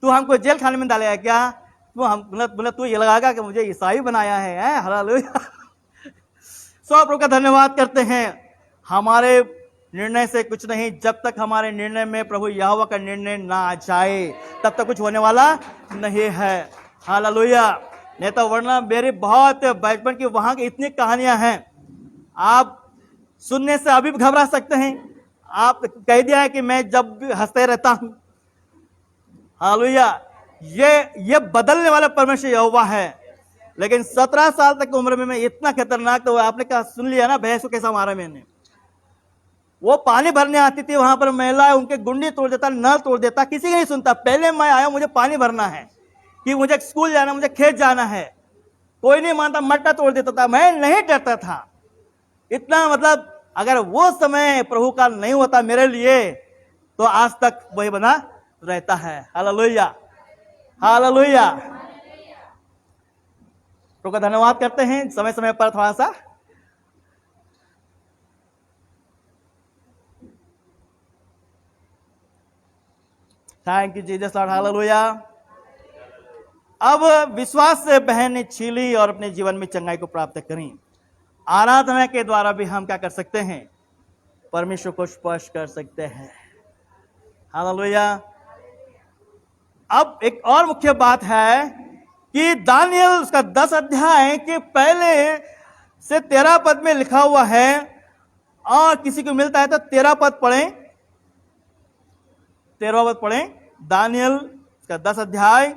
तू हमको जेल खाने में डालेगा क्या? तू हम बोला तू ये लगाएगा कि मुझे ईसाई बनाया है? हालेलुया। सौ प्रभु का धन्यवाद करते हैं। हमारे निर्णय से कुछ नहीं, जब तक हमारे निर्णय में प्रभु यहोवा का निर्णय ना आ जाए तब तक कुछ होने वाला नहीं है। हालेलुया। नहीं तो वरना मेरी बहुत बचपन की वहां की इतनी कहानियां हैं, आप सुनने से अभी भी घबरा सकते हैं। आप कह दिया है कि मैं जब भी हंसते रहता हूं। हालेलुया। ये बदलने वाला परमेश्वर यहोवा है। लेकिन 17 साल तक उम्र में मैं इतना खतरनाक, तो आपने कहा सुन लिया ना भैंस को कैसा मारा मैंने। वो पानी भरने आती थी वहां पर, महिला उनके गुंडी तोड़ देता, नल तोड़ देता, किसी का नहीं सुनता। पहले मैं आया, मुझे पानी भरना है, कि मुझे स्कूल जाना, मुझे खेत जाना है, कोई नहीं मानता, मट्टा तोड़ देता था। मैं नहीं डरता था इतना, मतलब अगर वो समय प्रभु का नहीं होता मेरे लिए तो आज तक वही बना रहता है। हालेलुया। हालेलुया। प्रभु का धन्यवाद करते हैं। समय समय पर थोड़ा सा thank you Jesus Lord. Hallelujah. अब विश्वास से बहन ने छीली और अपने जीवन में चंगाई को प्राप्त करी। आराधना के द्वारा भी हम क्या कर सकते हैं? परमेश्वर को स्पर्श कर सकते हैं। हालेलुया। अब एक और मुख्य बात है कि दानियल उसका 10 अध्याय के पहले से 13 पद में लिखा हुआ है, और किसी को मिलता है तो 13 पद पढ़ें, 13 पद पढ़ें। दानियल उसका 10 अध्याय।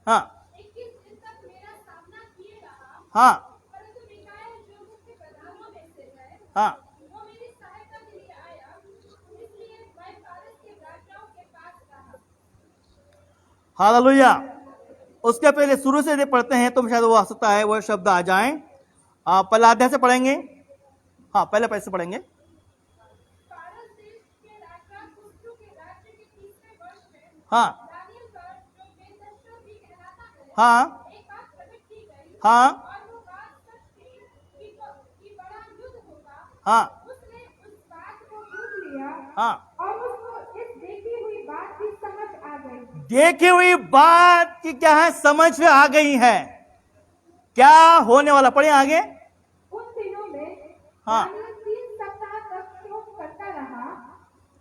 हाँ हाँ हाँ। हालेलुया। उसके पहले शुरू से यदि पढ़ते हैं तो शायद वो आ सकता है, वो शब्द आ जाए। पहला अध्याय से पढ़ेंगे। हाँ, पहले पैसे पढ़ेंगे। हाँ हाँ हाँ हाँ हाँ। देखी हुई बात की क्या है? समझ में आ गई है क्या होने वाला। पढ़े आगे। उन दिनों में हाँ 3 सप्ताह तक शोक करता रहा।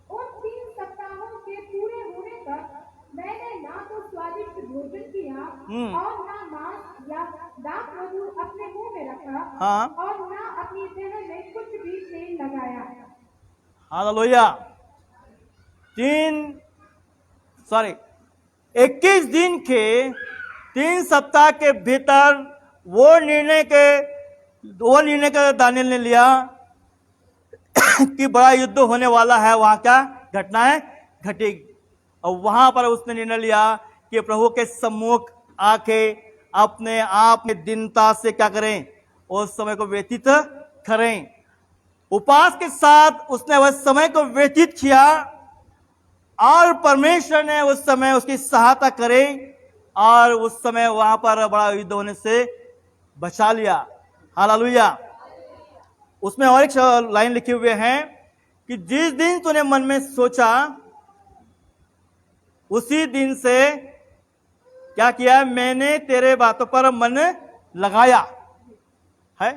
उन 3 सप्ताहों के पूरे होने तक मैंने ना तो स्वादिष्ट भोजन किया और ना मांस या दाख मधु अपने मुंह में रखा, हाँ और ना अपनी देह में कुछ भी तेल लगाया। हालेलुया। 21 दिन के 3 सप्ताह के भीतर वो निर्णय का दानियल ने लिया कि बड़ा युद्ध होने वाला है, वहां क्या घटनाएं घटेगी। और वहां पर उसने निर्णय लिया कि प्रभु के सम्मुख आके अपने आप में दीनता से क्या करें, उस समय को व्यतीत करें। उपवास के साथ उसने वह समय को व्यतीत किया और परमेश्वर ने उस समय उसकी सहायता करे और उस समय वहां पर बड़ा युद्ध होने से बचा लिया। हालेलुया। उसमें और एक लाइन लिखे हुए हैं कि जिस दिन तूने मन में सोचा उसी दिन से क्या किया, मैंने तेरे बातों पर मन लगाया है।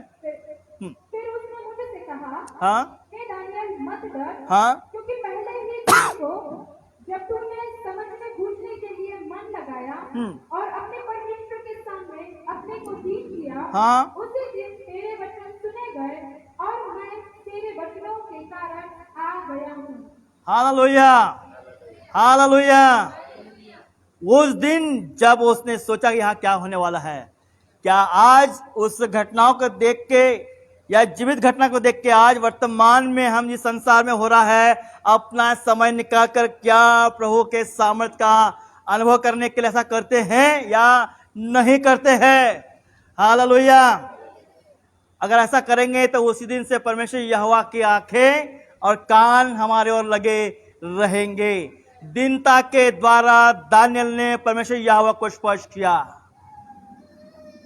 फिर उसने मुझे से कहा, हाँ हे दानियल मत डर, हाँ क्योंकि पहले ही तुमको जब तुमने समझने बूझने के लिए मन लगाया और अपने परमेश्वर के सामने अपने को दीन किया, हाँ उसी दिन तेरे वचन सुने गए और मैं तेरे वचनों के कारण आ गया हूँ। हालेलुया। हालेलुया। उस दिन जब उसने सोचा कि यहाँ क्या होने वाला है, क्या आज उस घटनाओं को देख के या जीवित घटना को देख के आज वर्तमान में हम जिस संसार में हो रहा है अपना समय निकालकर क्या प्रभु के सामर्थ्य का अनुभव करने के लिए ऐसा करते हैं या नहीं करते हैं? हालेलुया। अगर ऐसा करेंगे तो उसी दिन से परमेश्वर यहोवा की आंखें और कान हमारे ओर लगे रहेंगे। दीनता के द्वारा दानियल ने परमेश्वर यहोवा को स्पर्श किया।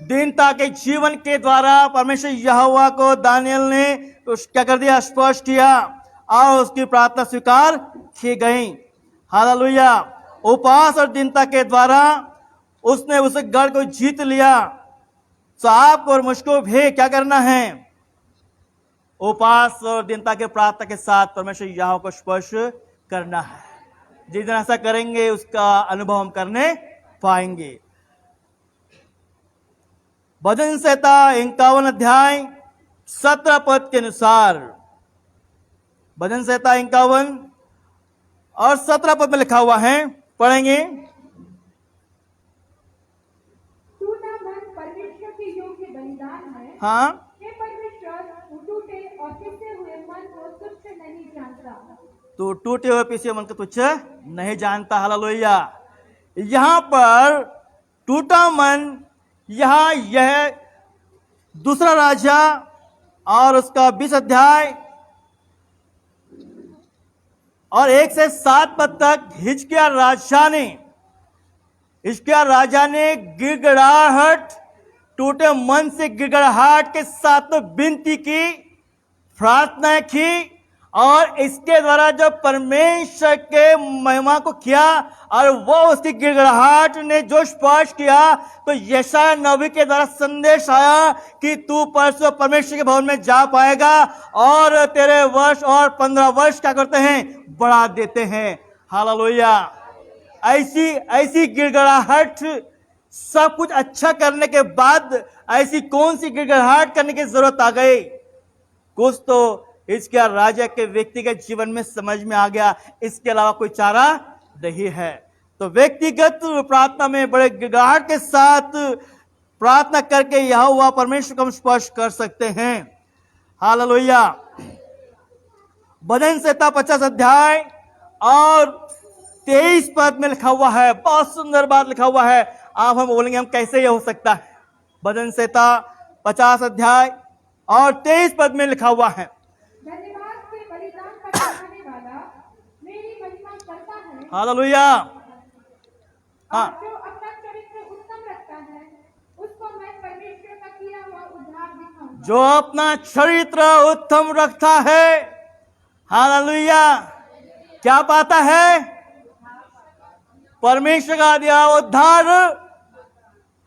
दीनता के जीवन के द्वारा परमेश्वर यहोवा को दानियल ने क्या कर दिया, स्पर्श किया और उसकी प्रार्थना स्वीकार की गई। हालेलुया। उपवास और दीनता के द्वारा उसने उस गढ़ को जीत लिया। तो आपको और मुझको भी क्या करना है, उपवास और दीनता के प्रार्थना के साथ परमेश्वर यहोवा को स्पर्श करना है। जिस दिन ऐसा करेंगे उसका अनुभव हम करने पाएंगे। भजन संहिता 51 अध्याय 17 पद के अनुसार, भजन संहिता 51 और 17 पद में लिखा हुआ है, पढ़ेंगे। तू ना मन परमेश्वर के योग्य बलिदान है। हाँ हे परमेश्वर, टूटे और पिसे हुए मन को तुच्छ नहीं जानता। तो टूटे हुए पिसे मन को तुच्छ नहीं जानता। हालेलुया। यहां पर टूटा मन, यहां यह दूसरा राजा और उसका 20 अध्याय और 1 से 7 पद तक हिजकिय्याह राजा ने गिड़गिड़ाहट, टूटे मन से गिड़गिड़ाहट के साथ विनती की, प्रार्थना की और इसके द्वारा जो परमेश्वर के महिमा को किया और वो उसकी गिड़गिड़ाहट ने जो स्पर्श किया, तो यशायाह नबी के द्वारा संदेश आया कि तू परसों परमेश्वर के भवन में जा पाएगा और तेरे वर्ष और 15 वर्ष क्या करते हैं, बढ़ा देते हैं। हालेलुया। ऐसी गिड़गिड़ाहट, सब कुछ अच्छा करने के बाद ऐसी कौन सी गिड़गिड़ाहट करने की जरूरत आ गई? कुछ तो हिजकिय्याह राजा के व्यक्तिगत जीवन में समझ में आ गया, इसके अलावा कोई चारा नहीं है। तो व्यक्तिगत प्रार्थना में बड़े गिड़गिड़ाहट के साथ प्रार्थना करके यहोवा परमेश्वर को हम स्पर्श कर सकते हैं। हालेलुया। भजन संहिता 50 अध्याय और 23 पद में लिखा हुआ है, बहुत सुंदर बात लिखा हुआ है। आप हम बोलेंगे हम कैसे ये हो सकता है? भजन संहिता 50 अध्याय और 23 पद में लिखा हुआ है, धन्यवाद के बलिदान पर चढ़ाने वाला मेरी महिमा करता है। हालेलुया। हाँ, और जो अपना चरित्र उत्तम रखता है उसको मैं परमेश्वर का किया हुआ उद्धार दिखाऊंगा। जो अपना चरित्र उत्तम रखता है, हालेलुया, क्या पाता है? परमेश्वर का दिया उद्धार,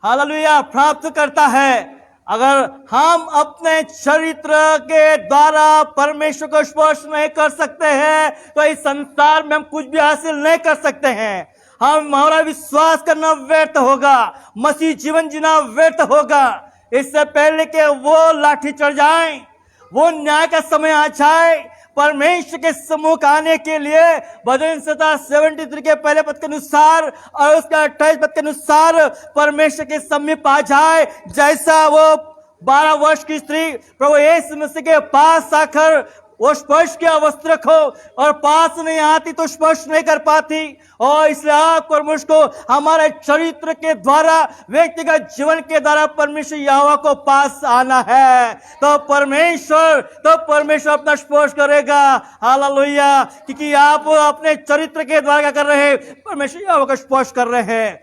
हालेलुया, प्राप्त करता है। अगर हम अपने चरित्र के द्वारा परमेश्वर को स्पर्श नहीं कर सकते हैं तो इस संसार में हम कुछ भी हासिल नहीं कर सकते हैं। हमारा विश्वास करना व्यर्थ होगा, मसीह जीवन जीना व्यर्थ होगा। इससे पहले कि वो लाठी चढ़ जाए, वो न्याय का समय आ जाए, परमेश्वर के सम्मुख आने के लिए भजन संहिता 73 के पहले पद के अनुसार और उसका 28 पद के अनुसार परमेश्वर के समीप आ जाए, जैसा वो 12 वर्ष की स्त्री प्रभु यीशु मसीह के पास आकर वो स्पर्श किया वस्त्र को, और पास नहीं आती तो स्पर्श नहीं कर पाती। और इसलिए आपको और मुझको हमारे चरित्र के द्वारा, व्यक्तिगत जीवन के द्वारा परमेश्वर यहोवा को पास आना है, तो परमेश्वर अपना स्पर्श करेगा। हालेलुया, क्योंकि आप अपने चरित्र के द्वारा क्या कर रहे हैं, परमेश्वर यहोवा को स्पर्श कर रहे हैं।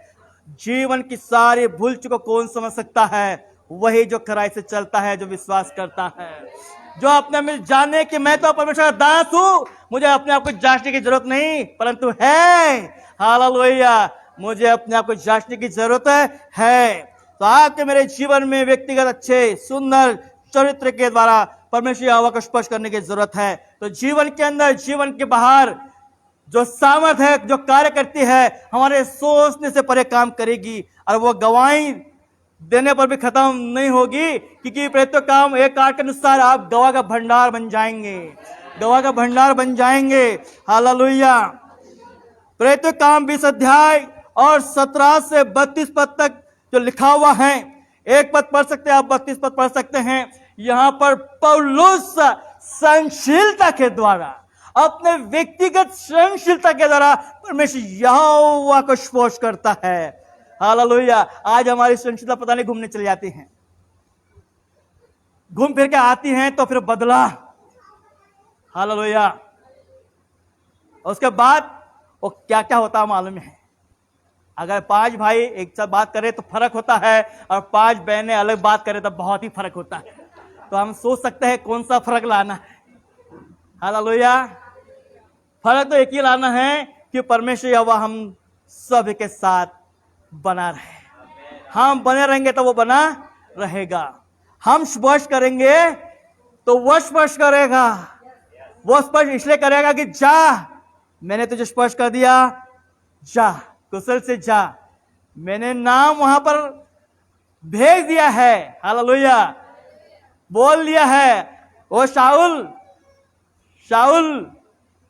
जीवन की सारी भूल चूक को कौन समझ सकता है? वही जो खराई से चलता है, जो विश्वास करता है, जो अपने में जाने कि मैं तो परमेश्वर का दास हूं, मुझे अपने आप को जांचने की जरूरत नहीं, परंतु है, हालेलुया, मुझे अपने आप को जांचने की जरूरत है। तो आपके मेरे जीवन में व्यक्तिगत अच्छे सुंदर चरित्र के द्वारा परमेश्वर यहोवा को स्पर्श करने की जरूरत है। तो जीवन के अंदर, जीवन के बाहर जो सामर्थ है, जो कार्य करती है, हमारे सोचने से परे काम करेगी, और वो गवाही देने पर भी खत्म नहीं होगी, क्योंकि प्रत्येक काम 1:8 के अनुसार आप गवाह का भंडार बन जाएंगे, गवाह का भंडार बन जाएंगे। हालेलुया। प्रत्येक काम 20 अध्याय और 17 से 32 पद तक जो लिखा हुआ है, एक पद पढ़ सकते हैं आप, 32 पद पढ़ सकते हैं। यहां पर पौलुस सहनशीलता के द्वारा, अपने व्यक्तिगत सहनशीलता के द्वारा परमेश्वर यहोवा को स्पर्श करता है। हालेलुया। आज हमारी सहनशीलता पता नहीं घूमने चली जाती हैं, घूम फिर के आती हैं तो फिर बदला। हालेलुया। उसके बाद वो क्या क्या होता है मालूम है? अगर 5 भाई एक साथ बात करें तो फर्क होता है, और 5 बहनें अलग बात करें तो बहुत ही फर्क होता है। तो हम सोच सकते हैं कौन सा फर्क लाना है। हालेलुया। फर्क तो एक ही लाना है कि परमेश्वर यहोवा हम सभी के साथ बना रहे। हम बने रहेंगे तो वो बना रहेगा। हम स्पर्श करेंगे तो वो स्पर्श करेगा। वो स्पर्श इसलिए करेगा कि जा, मैंने तुझे स्पर्श कर दिया, जा, कुशल से जा, मैंने नाम वहां पर भेज दिया है। हालेलुया। बोल दिया है, ओ शाऊल,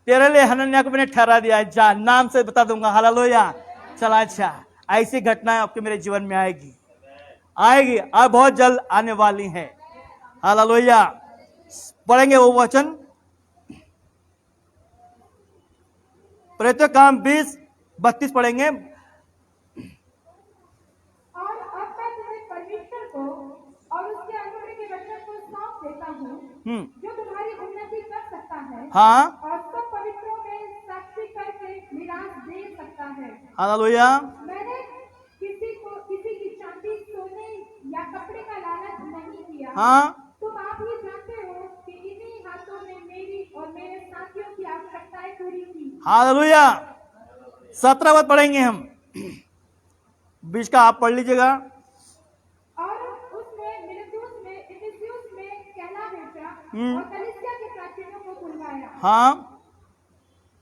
तेरे लिए हनन्याह को मैंने ठहरा दिया है, जा, नाम से बता दूंगा। हालेलुया। चला, अच्छा, ऐसी घटनाएं आपके मेरे जीवन में आएगी और बहुत जल्द आने वाली हैं। हालेलुया। पढ़ेंगे वो वचन, प्रत्येक काम 20-32 पढ़ेंगे। और अब मैं तुम्हें परमेश्वर को और उसके अनुग्रह के वचन को सौंप देता हूँ, जो तुम्हारी उन्नति कर सकता है, हाँ, और सब पवित्रों में साक्षी करके मिरास दे सकता है। हालेलुया। मैंने किसी की चांदी, सोने या कपड़े का लालच नहीं किया। हाँ, तुम आप ही जानते हो कि इन्हीं हाथों ने मेरी और मेरे साथियों की आवश्यकताएं पूरी की। हालेलुया। 17 पद पढ़ेंगे हम, 20 का आप पढ़ लीजिएगा। और उसने मिलेतुस में, इफिसुस में कहला भेजा और कलीसिया के प्राचीनों को बुलवाया। हाँ,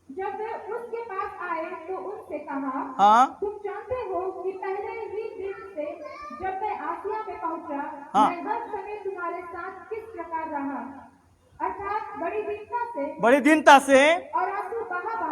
जब वे उसके पास आए तो उससे कहा, हाँ, तुम जानते हो कि पहले ही दिन से जब मैं आसिया में पहुंचा, हाँ, मैं हर समय तुम्हारे साथ किस प्रकार रहा, अर्थात बड़ी दीनता से और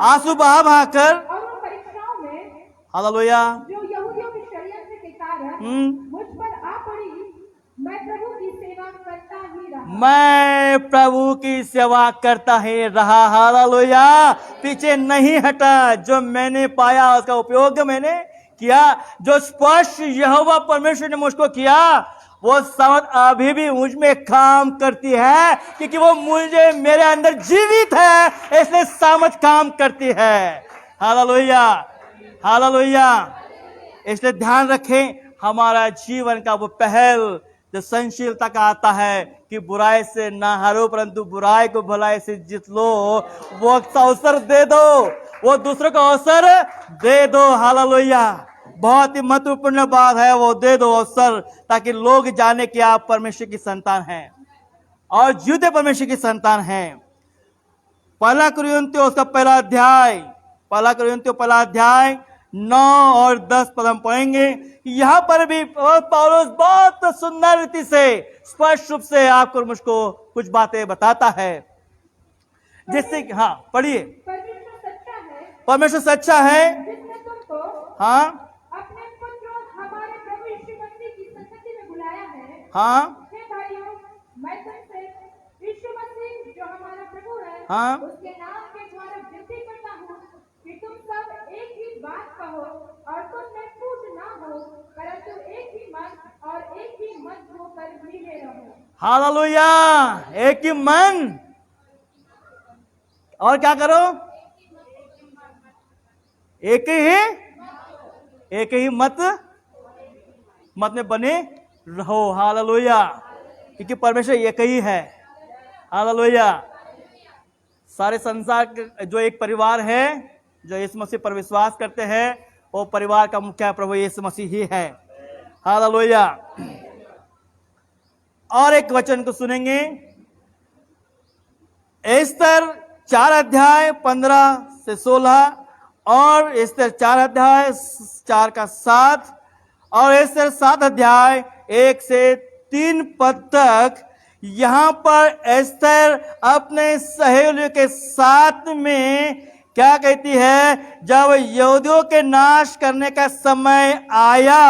आंसू बहा कर, और उन परीक्षाओं में हालेलुया, जो यहूदियों के षड्यंत्र के कारण मुझ पर आ पड़ी, मैं प्रभु की सेवा करता ही रहा। मैं प्रभु की सेवा करता ही रहा। हालेलुया। पीछे नहीं हटा। जो मैंने पाया उसका उपयोग मैंने किया। जो स्पर्श यहोवा परमेश्वर ने मुझको किया, वो सामर्थ अभी भी मुझ में काम करती है, क्योंकि वो मुझे, मेरे अंदर जीवित है, इसलिए सामर्थ काम करती है। Hallelujah, hallelujah. इसलिए ध्यान रखें, हमारा जीवन का वो पहल जो सहनशीलता का आता है कि बुराई से ना हारो, परंतु बुराई को भलाई से जीत लो। वो अवसर दे दो, वो दूसरों को अवसर दे दो। हालेलुया। बहुत ही महत्वपूर्ण बात है, वो दे दो अवसर, ताकि लोग जाने कि आप परमेश्वर की संतान हैं और जीवते परमेश्वर की संतान हैं। पहला कुरिन्थियों उसका पहला अध्याय 9 और 10 पद हम पढ़ेंगे। यहां पर भी पौलुस बहुत सुंदर रीति से, स्पष्ट रूप से आपको मुझको कुछ बातें बताता है। जिससे हाँ पढ़िए। परमेश्वर सच्चा है परमेश्वर सच्चा है, जिसने तुमको हाँ अपने पुत्र हमारे प्रभु यीशु मसीह की संगति में बुलाया है। हाँ हे भाइयों, मैं तुमसे यीशु मसीह जो हमारा प्रभु है हाँ उसके नाम के द्वारा विनती करता हूँ कि तुम सब एक ही बात कहो और तुम में फूट ना हो, परंतु एक ही मन और एक ही मन होकर मिले रहो। हालेलुया। एक ही मन और क्या करो, एक ही मत में बने रहो। हालेलुया। क्योंकि परमेश्वर एक ही है। हालेलुया। सारे संसार जो एक परिवार है, जो यीशु मसीह पर विश्वास करते हैं, वो परिवार का मुखिया प्रभु यीशु मसीह ही है। हालेलुया। और एक वचन को सुनेंगे, एस्तर 4 अध्याय 15 से 16 और एस्तर 4 अध्याय 4 का 7 और एस्तर 7 अध्याय 1 से 3 पद तक। यहां पर एस्तर अपने सहेलियों के साथ में क्या कहती है, जब यहूदियों के नाश करने का समय आया,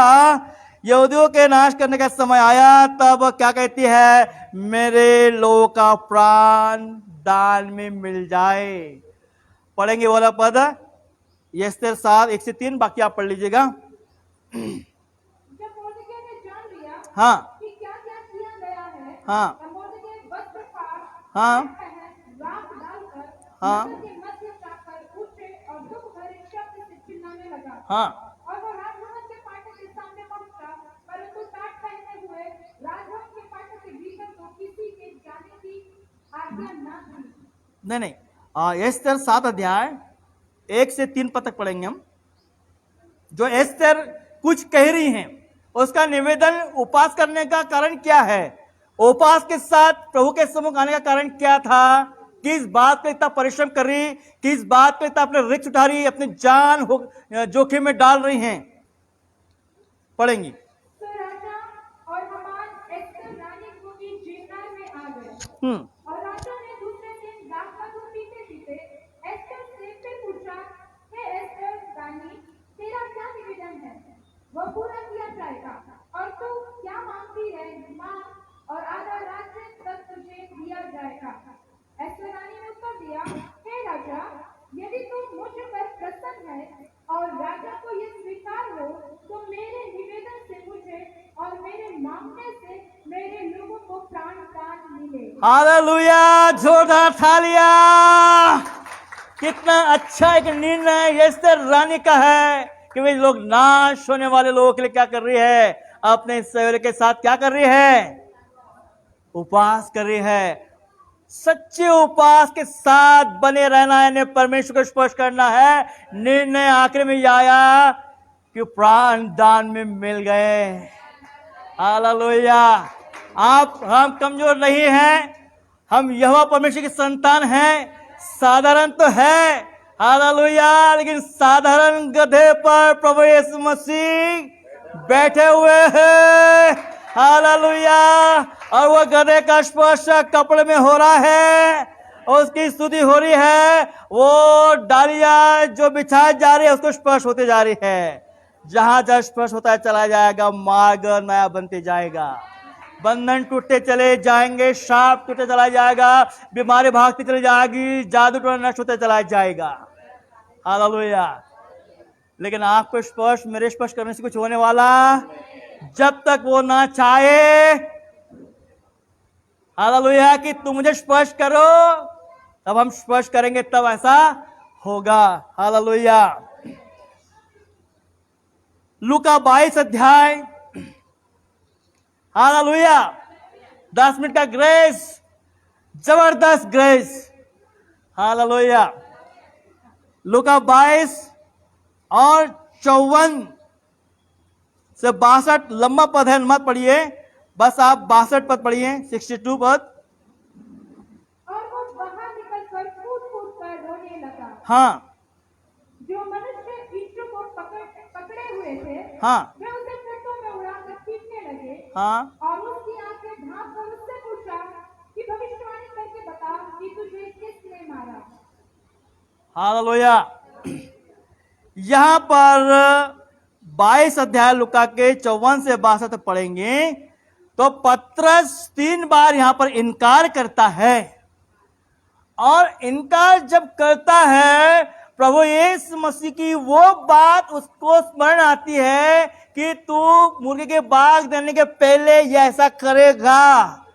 यहूदियों के नाश करने का समय आया, तब क्या कहती है, मेरे लोगों का प्राण दान में मिल जाए। पढ़ेंगे वाला पद एस्तर 7 1 से 3, बाकी आप पढ़ लीजिएगा। जब मोर्देकै ने जान लिया हाँ कि क्या क्या किया गया है, हाँ तब मोर्देकै वस्त्र फाड़, हाँ पहन, राख डालकर हाँ नगर के मध्य जाकर उठे और दुख भरे शब्द से चिल्लाने लगा। हाँ और वो राजभवन के फाटक के सामने पहुंचा, परंतु टाट पहने हुए राजभवन के फाटक के भीतर को किसी के जाने की आज्ञा न थी। नहीं एस्तर 7 अध्याय 1 से 3 पद तक पढ़ेंगे हम। जो एस्तर कुछ कह रही हैं, उसका निवेदन उपवास करने का कारण क्या है, उपवास के साथ प्रभु के सम्मुख आने का कारण क्या था, किस बात पे इतना परिश्रम कर रही, किस बात पे इतना अपने रिस्क उठा रही, अपनी जान जोखिम में डाल रही हैं। पढ़ेंगी। तो राजा और हामान एस्तर रानी को की जेलनार में आ गए। और राजा ने दूसरे दिन दाखमधु पीते पीते एस्तर से फिर पूछा, हे एस्तर रानी, तेरा क्या निवेदन है, वह पूरा किया जाएगा, और तू क्या मांगती है मांग, और आधा राज्य तक तुझे दिया जाएगा। एस्तर रानी ने उत्तर दिया, हे राजा, यदि तू मुझ पर प्रसन्न है और राजा को यह स्वीकार हो, तो मेरे निवेदन से मुझे और मेरे मांगने से मेरे लोगों को प्राण दान मिले। हालेलुया। जोरदार तालियां। कितना अच्छा एक निर्णय एस्तर रानी का है कि वे लोग नाश होने वाले लोगों के लिए क्या कर रही है, अपने सहेलियों के साथ क्या कर रही है, उपवास कर रही है। सच्चे उपवास के साथ बने रहना है, परमेश्वर को स्पर्श करना है। निर्णय आखिर में यह आया कि प्राण दान में मिल गए। हालेलुया। हम कमजोर नहीं हैं, हम यहोवा परमेश्वर की संतान हैं। साधारण तो है, हालेलुया, लेकिन साधारण गधे पर प्रभु यीशु मसीह बैठे हुए हैं। हालेलुया। और वह गधे का स्पर्श कपड़े में हो रहा है, उसकी स्तुति हो रही है। वो डालियां जो बिछाई जा रही है, उसको स्पर्श होते जा रही है। जहां जहां स्पर्श होता है चला जाएगा, मार्ग नया बनते जाएगा, बंधन टूटते चले जाएंगे, श्राप टूटते चला जाएगा, बीमारी भागती चली जाएगी, जादू टोना नष्ट होते चला जाएगा। हालेलुया। लेकिन आपको स्पर्श, मेरे स्पर्श करने से कुछ होने वाला जब तक वो ना चाहे, हालेलुया, कि तुम मुझे स्पर्श करो, तब हम स्पर्श करेंगे, तब ऐसा होगा। हालेलुया। लूका 22 अध्याय, हालेलुया, 10 मिनट का ग्रेस, जबरदस्त ग्रेस। हालेलुया। लूका 22 और 54 से 62 लंबा पद है, मत पढ़िए, बस आप 62 पद पढ़िए, 62 पद। और वो बाहर निकलकर कूद कूद कर रोने लगा। हाँ जो मनुष्य यीशु को पकड़े हुए थे, हाँ वे उसे फेंटों में उड़ाकर पीटने लगे। हाँ और उसकी आंखें ढांप कर उससे पूछा कि भविष्यवाणी करके बता कि तुझे किसने मारा। हालेलुया। यहां पर 22 अध्याय लूका के 54 से 62 तक पढ़ेंगे तो पतरस 3 बार यहां पर इनकार करता है, और इनकार जब करता है प्रभु यीशु मसीह की वो बात उसको स्मरण आती है कि तू मुर्गे के बाग देने के पहले ये ऐसा करेगा,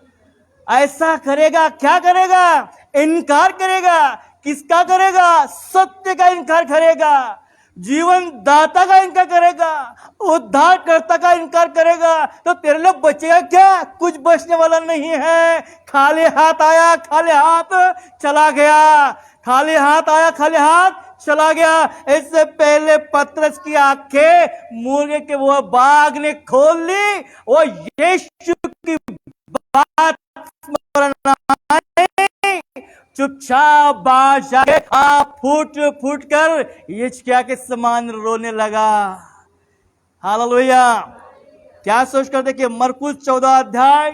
ऐसा करेगा। क्या करेगा? इनकार करेगा। किसका करेगा? सत्य का इनकार करेगा, जीवन दाता का इनकार करेगा, उद्धारकर्ता का इनकार करेगा। तो तेरे लिए बचेगा क्या? कुछ बचने वाला नहीं है। खाली हाथ आया, खाली हाथ चला गया, खाली हाथ आया, खाली हाथ चला गया। इससे पहले पतरस की आंखें मुर्गे के वो बाग ने खोल ली, वो यीशु की बात स्मरण आई, चुपचाप बाहर जाके फूट फूट कर हिचकिया के समान रोने लगा। हालेलुया। क्या सोच कर देखिए, मरकुस 14 अध्याय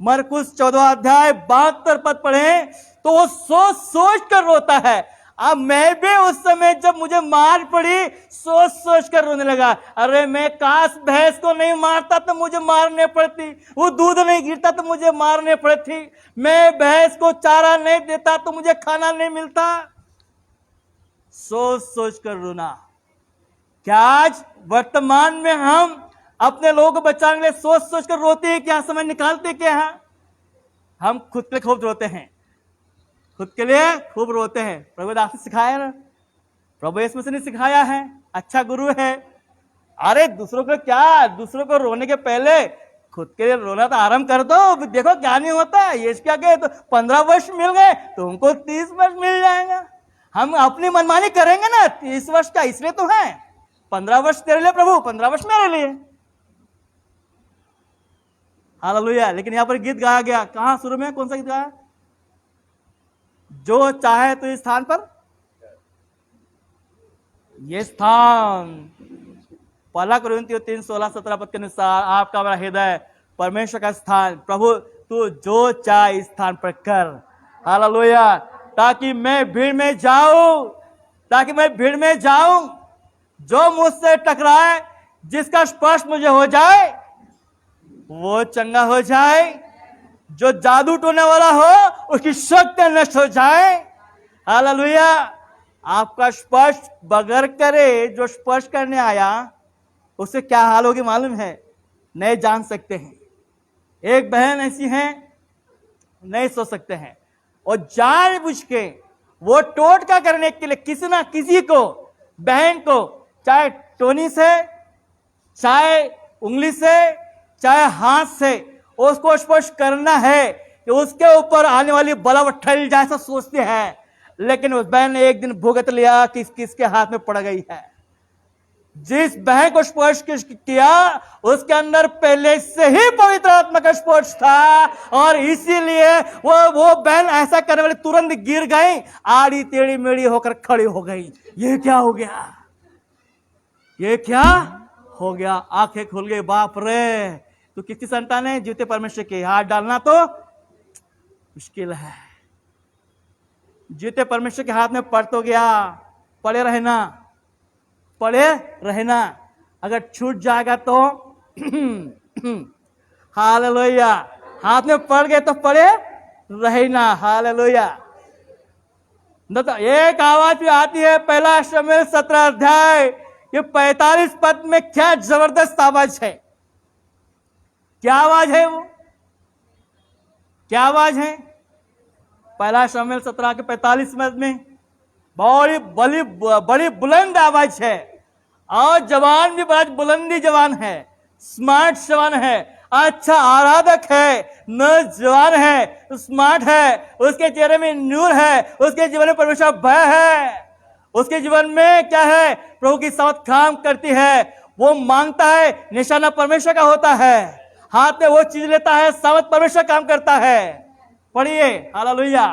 72 पद पढ़े तो वो सोच सोच कर रोता है। अब मैं भी उस समय जब मुझे मार पड़ी सोच सोच कर रोने लगा। अरे मैं काश भैंस को नहीं मारता तो मुझे मारने पड़ती, वो दूध नहीं गिरता तो मुझे मारने पड़ती, मैं भैंस को चारा नहीं देता तो मुझे खाना नहीं मिलता। सोच सोच कर रोना। क्या आज वर्तमान में हम अपने लोगों को बचाने के लिए सोच सोच कर रोते हैं? क्या समय निकालते क्या है? हम खुद के लिए खूब रोते हैं, खुद के लिए खूब रोते हैं। प्रभु दास ने सिखाया ना, प्रभु यीशु मसीह ने सिखाया है, अच्छा गुरु है। अरे दूसरों को क्या, दूसरों को रोने के पहले खुद के लिए रोना तो आरंभ कर दो। देखो क्या नहीं होता है। ये क्या कहे तो 15 वर्ष मिल गए, तुमको 30 वर्ष मिल जाएगा। हम अपनी मनमानी करेंगे ना 30 वर्ष का, इसलिए तो है 15 वर्ष तेरे लिए प्रभु, 15 वर्ष मेरे लिए। हालेलुया। लेकिन यहां पर गीत गाया गया, कहां शुरू में कौन सा गीत गाया? जो चाहे तो इस स्थान पर, ये स्थान 1 कोरिन्थियों 3:16-17 पद के अनुसार आपका हमारा हृदय परमेश्वर का स्थान, प्रभु तू जो चाहे इस स्थान पर कर। हालेलुया। ताकि मैं भीड़ में जाऊं, ताकि मैं भीड़ में जाऊं, जो मुझसे टकराए, जिसका स्पर्श मुझे हो जाए वो चंगा हो जाए, जो जादू टोने वाला हो उसकी शक्ति नष्ट हो जाए। हालेलुया। आपका स्पर्श बगैर करे, जो स्पर्श करने आया उससे क्या हाल होगी मालूम है? नहीं जान सकते हैं। एक बहन ऐसी है, नहीं सोच सकते हैं, और जानबूझ के वो टोटका करने के लिए किसी ना किसी को, बहन को, चाहे टोनी से, चाहे उंगली से, चाहे हाथ से उसको स्पर्श करना है कि उसके ऊपर आने वाली बला ठल जाए, ऐसा सोचते हैं। लेकिन उस बहन ने एक दिन भुगत लिया कि किसके हाथ में पड़ गई है। जिस बहन को स्पर्श किया उसके अंदर पहले से ही पवित्र आत्मा का स्पर्श था, और इसीलिए वो बहन ऐसा करने वाली तुरंत गिर गई, आड़ी टेढ़ी मेढ़ी होकर खड़ी हो गई। ये क्या हो गया? ये क्या हो गया? आंखें खुल गई, बाप रे तो किसकी संतान है? जीवते परमेश्वर के। हाथ डालना तो मुश्किल है। जीवते परमेश्वर के हाथ में पड़ तो गया, पड़े रहना, पड़े रहना। अगर छूट जाएगा तो हालेलुया, हाथ में पड़ गए तो पड़े रहना। हालेलुया। एक आवाज भी आती है, 1 शमूएल 17 अध्याय ये 45 पद में, क्या जबरदस्त आवाज है। क्या आवाज है वो? क्या आवाज है? 1 शमूएल 17 के 45 पद में बड़ी बुलंद आवाज है, और जवान भी बड़ा बुलंदी जवान है, स्मार्ट जवान है, अच्छा आराधक है, नौजवान है, स्मार्ट है, उसके चेहरे में नूर है, उसके जीवन में परमेश्वर भय है, उसके जीवन में क्या है? प्रभु की साथ काम करती है, वो मांगता है, निशाना परमेश्वर का होता है, हाथ में वो चीज लेता है, सावत परमेश्वर काम करता है। पढ़िए। हालेलुया।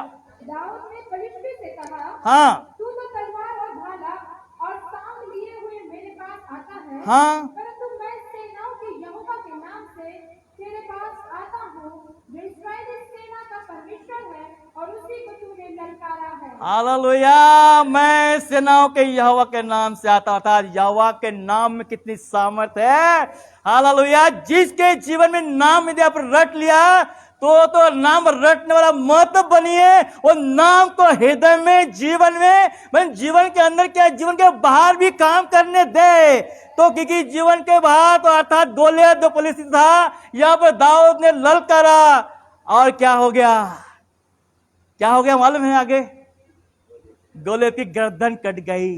दाऊद ने पलिश्ती से कहा, हाँ तू तो तलवार और भाला और सांप लिए हुए मेरे पास आता है, हाँ परंतु मैं सेनाओं के यहोवा के नाम से तेरे पास आता हूँ, जो इस्राएली सेना का परमेश्वर है, और उसी को तूने ललकारा है। हालेलुया। मैं सेनाओं के यहोवा के नाम से आता था। यहोवा के नाम में कितनी सामर्थ है। हालेलुया। जिसके जीवन में नाम यदि आप रट लिया तो नाम रटने वाला मत बनिए। वो नाम को हृदय में, जीवन में, जीवन के अंदर क्या, जीवन के बाहर भी काम करने दे। तो क्योंकि जीवन के बाहर तो अर्थात गोलियत जो परिस्थिति था, यहाँ पर दाऊद ने ललकारा और क्या हो गया, क्या हो गया मालूम है? आगे गोलियत की गर्दन कट गई।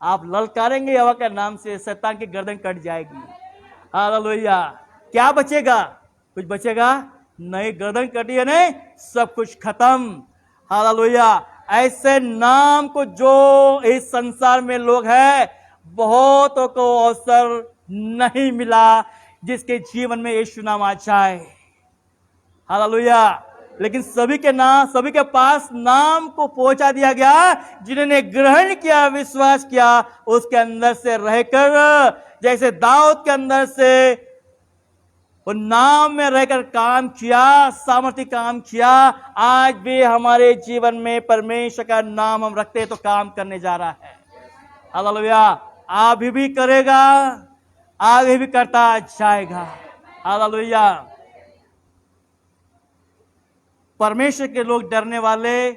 आप ललकारेंगे यहोवा के नाम से, शैतान की गर्दन कट जाएगी। हालेलुया। क्या बचेगा? कुछ बचेगा नहीं। गर्दन कटी है नहीं, सब कुछ खत्म। हालेलुया। ऐसे नाम को जो इस संसार में लोग हैं, बहुतों को अवसर नहीं मिला जिसके जीवन में यीशु नाम आ जाए। हालेलुया। लेकिन सभी के पास नाम को पहुंचा दिया गया जिन्होंने ग्रहण किया, विश्वास किया, उसके अंदर से रहकर, जैसे दाऊद के अंदर से वो नाम में रहकर काम किया, सामर्थ्य काम किया। आज भी हमारे जीवन में परमेश्वर का नाम हम रखते हैं तो काम करने जा रहा है। हालेलुया। अभी भी करेगा, आगे भी करता जाएगा। हालेलुया। परमेश्वर के लोग डरने वाले,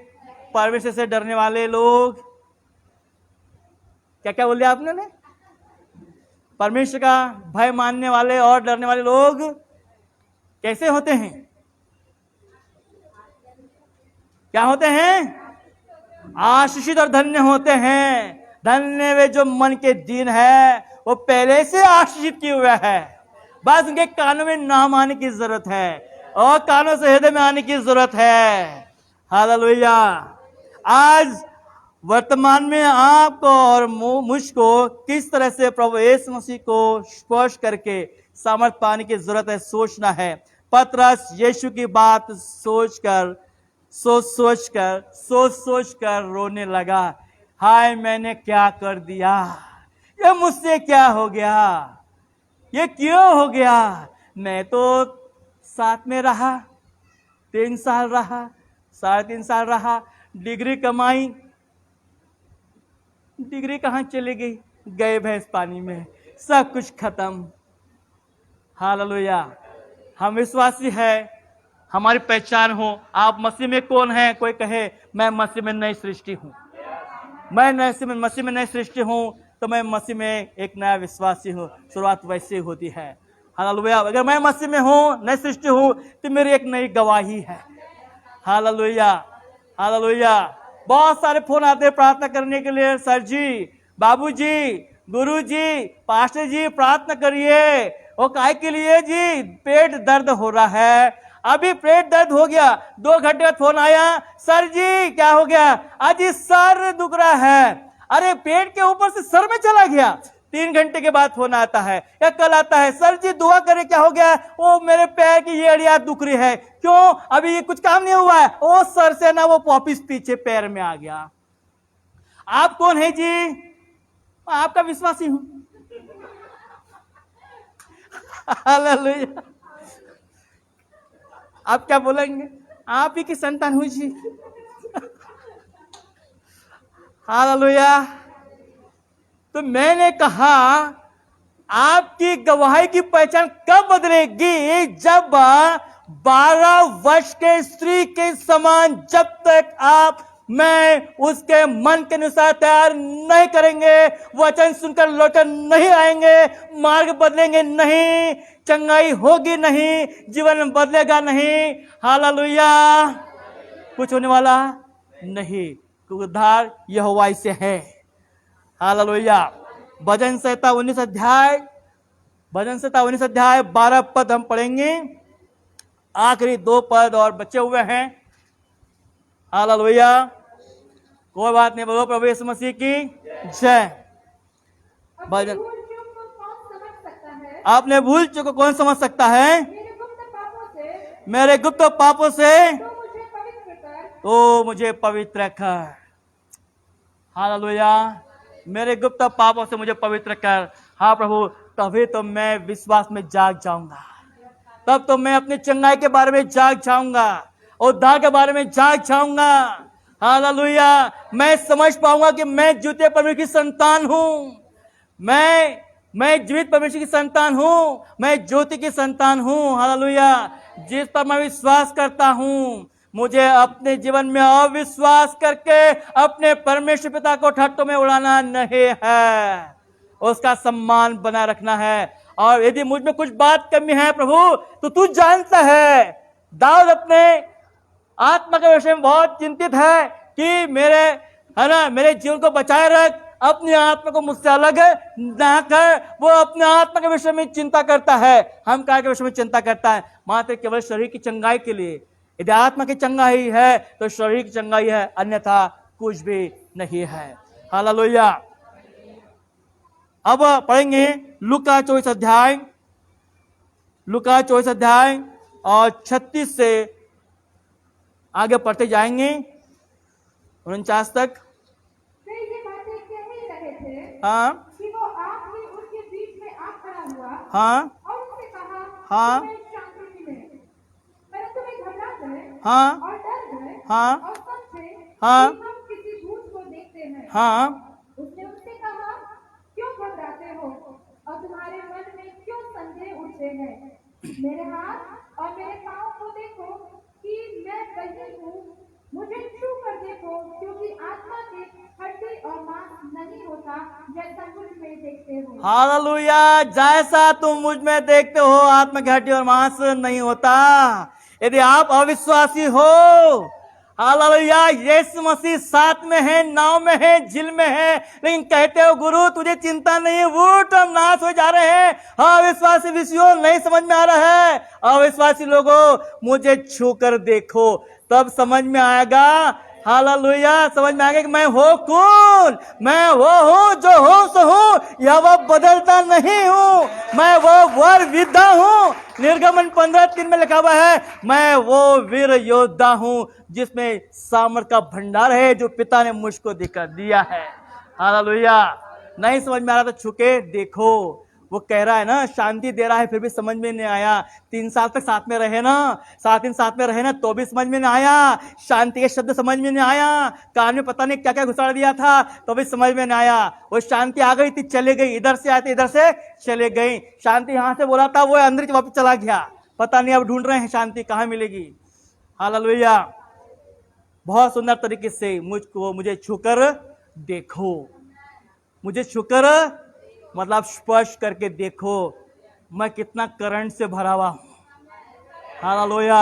परमेश्वर से डरने वाले लोग, क्या क्या बोले आपने ने? परमेश्वर का भय मानने वाले और डरने वाले लोग कैसे होते हैं? क्या होते हैं? आशीषित और धन्य होते हैं। धन्य वे जो मन के दीन है, वो पहले से आशीषित किए हुए है। बस उनके कानों में नाम आने की जरूरत है और कानों से हृदय में आने की जरूरत है। हालेलुया। आज वर्तमान में आपको और मुझको किस तरह से प्रभु यीशु मसीह को स्पर्श करके सामर्थ पाने की जरूरत है, सोचना है। पतरस यीशु की बात सोच कर रोने लगा। हाय, मैंने क्या कर दिया? ये मुझसे क्या हो गया? ये क्यों हो गया? मैं तो साथ में रहा, 3 साल रहा, 3.5 साल रहा, डिग्री कमाई, डिग्री कहां चली गई? गए भैंस पानी में, सब कुछ खत्म। हालेलुया। हम विश्वासी है, हमारी पहचान हो। आप मसीह में कौन है? कोई कहे मैं मसीह में नई सृष्टि हूं, मैं मसीह में नई सृष्टि हूं, तो मैं मसीह में एक नया विश्वासी हूं। शुरुआत वैसे होती है। हालेलुया। अगर मैं मसीह में हूं, नई सृष्टि हूं, तो मेरी एक नई गवाही है। हालेलुया। हालेलुया। बहुत सारे फोन आते हैं प्रार्थना करने के लिए। सर जी, बाबूजी, गुरुजी, पास्टर जी प्रार्थना करिए। वो काय के लिए जी? पेट दर्द हो रहा है। अभी पेट दर्द हो गया, 2 घंटे बाद फोन आया, सर जी क्या हो गया? आज सर दुख रहा है। अरे पेट के ऊपर से सर में चला गया। 3 घंटे के बाद फोन आता है या कल आता है, सर जी दुआ करें, क्या हो गया? वो मेरे पैर की ये एड़िया दुख रही है। क्यों? अभी ये कुछ काम नहीं हुआ है। वो सर से ना वो पॉपिस पीछे पैर में आ गया। आप कौन है जी? आपका विश्वासी हूं। हालेलुया। आप क्या बोलेंगे? आप ही की संतान हुई जी। हालेलुया। तो मैंने कहा आपकी गवाही की पहचान कब बदलेगी? जब 12 वर्ष के स्त्री के समान जब तक आप मैं उसके मन के अनुसार तैयार नहीं करेंगे, वचन सुनकर लौटकर नहीं आएंगे, मार्ग बदलेंगे नहीं, चंगाई होगी नहीं, जीवन बदलेगा नहीं। हालेलुया। कुछ होने वाला नहीं, क्योंकि उद्धार यहोवा से है। हालेलुया। भजन संहिता 19 अध्याय 12 पद हम पढ़ेंगे। आखिरी 2 पद और बचे हुए हैं। हालेलुया। कोई बात नहीं, बोलो प्रभु यीशु मसीह की जय। भजन। आपने भूल चूक को कौन समझ सकता है? मेरे गुप्त पापों से तो मुझे पवित्र कर। हालेलुया। मेरे गुप्त पापों से मुझे पवित्र कर। हाँ प्रभु, तभी तो मैं विश्वास में जाग जाऊंगा, तब तो मैं अपनी चंगाई के बारे में जाग जाऊंगा, उद्धार के बारे में जाग जाऊंगा। हालेलुया। मैं समझ पाऊंगा कि मैं जीवित परमेश्वर की संतान हूं। मैं जीवित परमेश्वर की संतान हूं। मैं ज्योति की संतान हूं। हालेलुया। जिस पर मैं विश्वास करता हूं, मुझे अपने जीवन में अविश्वास करके अपने परमेश्वर पिता को ठट्टों में उड़ाना नहीं है, उसका सम्मान बनाए रखना है। और यदि मुझ में कुछ बात कमी है प्रभु, तो तू जानता है। दाऊद अपने आत्मा के विषय में बहुत चिंतित है कि मेरे जीवन को बचाए रख, अपनी आत्मा को मुझसे अलग ना कर। वो अपने आत्मा के विषय में चिंता करता है, हम काय के विषय में चिंता करता है, मात्र केवल शरीर की चंगाई के लिए। यदि आत्मा की चंगाई है तो शरीर की चंगाई है, अन्यथा कुछ भी नहीं है। हालेलुया। अब पढ़ेंगे लूका 24 अध्याय और 36 से आगे पढ़ते जाएंगे 49 तक। वे ये बातें कह ही रहे थे हाँ कि वो आप ही उनके बीच में आ खड़ा हुआ हाँ और उसने कहा, हाँ तुम्हें शांति मिले। परंतु वे घबरा गए हाँ और डर गए हाँ और समझे हाँ कि हम किसी भूत को देखते हैं। हाँ उसने उनसे कहा, क्यों घबराते हो और तुम्हारे मन में क्यों संदेह उठते हैं? मेरे हाथ और मेरे पाँव को देखो कि मैं वही हूँ। मुझे छू कर देखो, क्योंकि आत्मा के हड्डी और मांस नहीं होता जैसा मुझ में देखते हो। हालेलुया। जैसा तुम मुझ में देखते हो आत्मा की हड्डी और मांस नहीं होता। यदि आप अविश्वासी हो, हालेलुया, यीशु मसीह साथ में है, नाव में है, झील में है, लेकिन कहते हो गुरु तुझे चिंता नहीं, वूट हम नाश हो जा रहे हैं। अविश्वासी विषयों नहीं समझ में आ रहा है। अविश्वासी लोगों, मुझे छू कर देखो, तब समझ में आएगा। हालेलुया। समझ में आएगा कि मैं हो कौन। मैं वो हूँ जो हूँ सो हूँ, यह वो बदलता नहीं हूँ। मैं वो वर विद्या हूँ। निर्गमन 15:3 में लिखा हुआ है, मैं वो वीर योद्धा हूँ जिसमें सामर्थ का भंडार है जो पिता ने मुझको दिखा दिया है। हालेलुया। नहीं समझ में आ रहा तो छुके देखो। वो कह रहा है ना, शांति दे रहा है फिर भी समझ में नहीं आया। 3 साल तक साथ में रहे ना, 7 दिन साथ में रहे ना, तो भी समझ में नहीं आया। शांति के शब्द समझ में नहीं आया। कान में पता नहीं क्या क्या घुसाड़ दिया था, तो भी समझ में नहीं आया। वो शांति आ गई थी, चले गई, इधर से आए थे इधर से चले गई। शांति यहां से बोला था, वो अंदर वापस चला गया। पता नहीं अब ढूंढ रहे हैं शांति कहाँ मिलेगी। हालेलुया। बहुत सुंदर तरीके से मुझे छूकर देखो। मुझे छूकर मतलब स्पर्श करके देखो, मैं कितना करंट से भरा हुआ हूं। हालेलुया।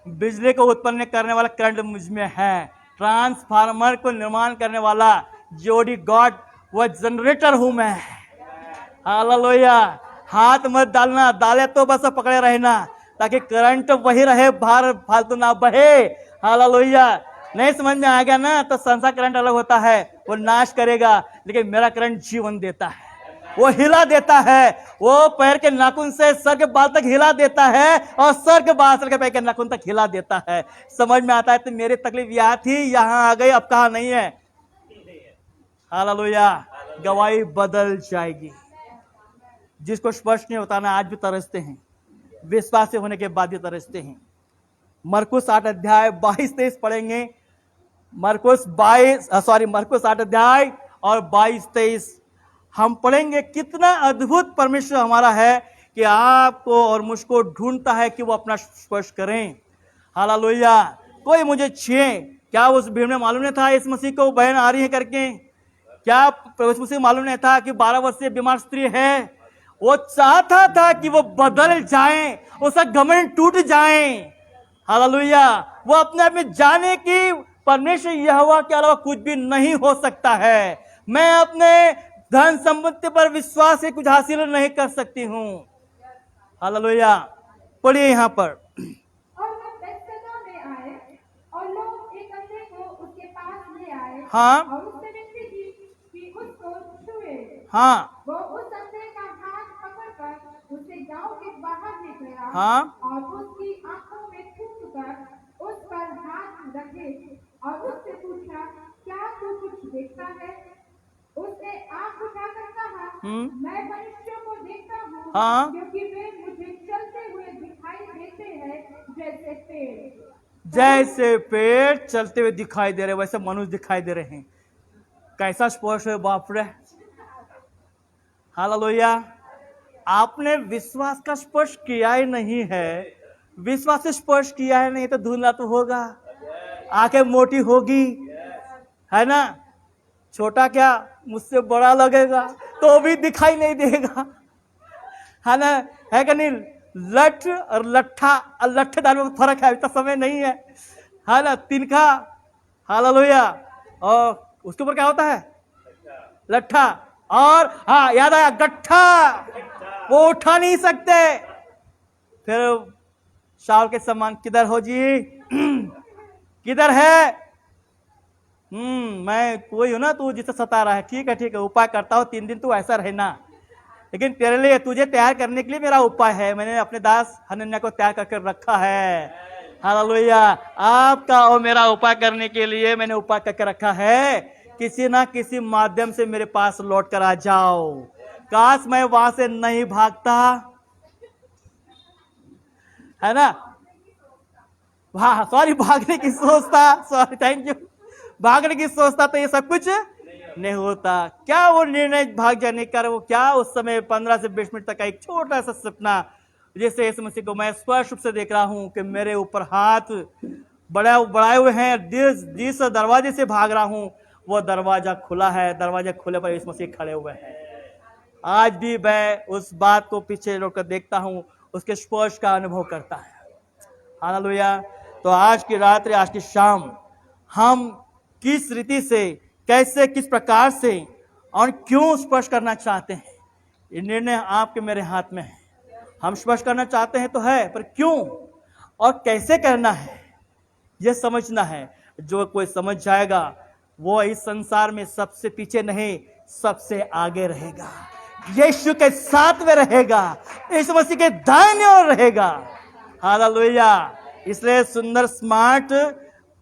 बिजली को उत्पन्न करने वाला करंट मुझ में है। ट्रांसफार्मर को निर्माण करने वाला जोड़ी गॉड, वह जनरेटर हूं मैं। हालेलुया। हाथ मत डालना, डाले तो बस पकड़े रहना, ताकि करंट वही रहे, बाहर फालतू ना बहे। हालेलुया। नहीं समझ में आ गया ना, तो संसार करंट अलग होता है, वो नाश करेगा, लेकिन मेरा करंट जीवन देता है, वो हिला देता है। वो पैर के नाखून से सर के बाल तक हिला देता है, और सर के बाल सर के पैर के नाखून तक हिला देता है। समझ में आता है। तो मेरी तकलीफ यहाँ थी, यहाँ आ गई, अब कहाँ नहीं है। हालेलुया। गवाही बदल जाएगी। जिसको स्पष्ट नहीं होता ना, आज भी तरसते हैं, विश्वास होने के बाद भी तरसते हैं। मरकुस 8 अध्याय 22-23 पढ़ेंगे। मरकुस 8 अध्याय और 22-23 हम पढ़ेंगे। कितना अद्भुत परमेश्वर हमारा है कि आपको और मुझको ढूंढता है कि वो अपना स्पर्श करें। हालेलुया। कोई मुझे छुए। क्या उस भीड़ में मालूम नहीं था इस मसीह को बहन आ रही है करके? क्या उस मसीह मालूम नहीं था कि 12 वर्षीय बीमार स्त्री है? वो चाहता था कि वो बदल जाए, उसका घमंड टूट जाए। हालेलुया। वो अपने आप में जाने की परमेश्वर यहोवा के अलावा कुछ भी नहीं हो सकता है। मैं अपने धन संपत्ति पर विश्वास से कुछ हासिल नहीं कर सकती हूँ। हालेलुया। पढ़िए यहाँ पर। और वे बेथसदा में आए और लोग एक अंधे को उसके पास ले आए हाँ और उससे विनती की कि उसको छुए। हाँ वो उस अंधे का हाथ पकड़कर उसे गांव के बाहर ले गया हाँ और उसकी आंखों में थूककर उस पर हाथ रखे और उससे पूछा, क्या तू कुछ देखता है? उसने आंख उठाकर कहा, मैं मनुष्यों को देखता हूँ, हाँ। क्योंकि वे मुझे चलते हुए दिखाई देते हैं जैसे पेड़। जैसे पेड़ चलते हुए दिखाई दे रहे वैसे मनुष्य दिखाई दे रहे हैं। कैसा स्पर्श है बाप रे। हालेलुया। आपने विश्वास का स्पर्श किया ही नहीं है, विश्वास से स्पर्श किया है नहीं तो धुंधला तो होगा, आंखें मोटी होगी, है ना। छोटा क्या मुझसे बड़ा लगेगा तो भी दिखाई नहीं देगा, है ना, है कि नहीं। लठ और लट्ठा और लट्ठेदार में फर्क है, अभी तक समय नहीं है ना। तिनका, हालेलुया। और उसके ऊपर क्या होता है, लट्ठा। और हाँ याद आया, गट्ठा, वो उठा नहीं सकते। फिर शाऊल के समान किधर हो जी, किधर है। मैं कोई हूं ना, तू जिसे सता रहा है, ठीक है उपाय करता हूं, 3 दिन तू ऐसा रहना, लेकिन तेरे लिए, तुझे तैयार करने के लिए मेरा उपाय है। मैंने अपने दास हनन्याह को तैयार करके रखा है। हालेलुया। आपका और मेरा उपाय करने के लिए मैंने उपाय करके रखा है। किसी ना किसी माध्यम से मेरे पास लौट कर आ जाओ। काश मैं वहां से नहीं भागता, है ना। हाँ सॉरी, भागने की सोचता, सॉरी थैंक यू, भागने की सोचता तो ये सब कुछ नहीं होता। क्या वो निर्णय भाग जाने का, वो क्या उस समय 15 से 20 मिनट तक का एक छोटा सा सपना, जैसे यीशु मसीह को मैं स्पष्ट रूप से देख रहा हूं कि मेरे ऊपर हाथ बढ़ाए हुए हैं, जिस दरवाजे से भाग रहा हूं वो दरवाजा खुला है, दरवाजा खुले पर यीशु मसीह खड़े हुए हैं। आज भी मैं उस बात को पीछे लौटकर देखता हूं, उसके स्पर्श का अनुभव करता है। हालेलुया। तो आज की रात्रि, आज की शाम हम किस रीति से, कैसे, किस प्रकार से और क्यों स्पर्श करना चाहते हैं, ये निर्णय आपके मेरे हाथ में है। हम स्पर्श करना चाहते हैं तो है, पर क्यों और कैसे करना है यह समझना है। जो कोई समझ जाएगा वो इस संसार में सबसे पीछे नहीं, सबसे आगे रहेगा, यीशु के साथ में रहेगा, यीशु मसीह के दाहिने ओर रहेगा। हालेलुया। इसलिए सुंदर, स्मार्ट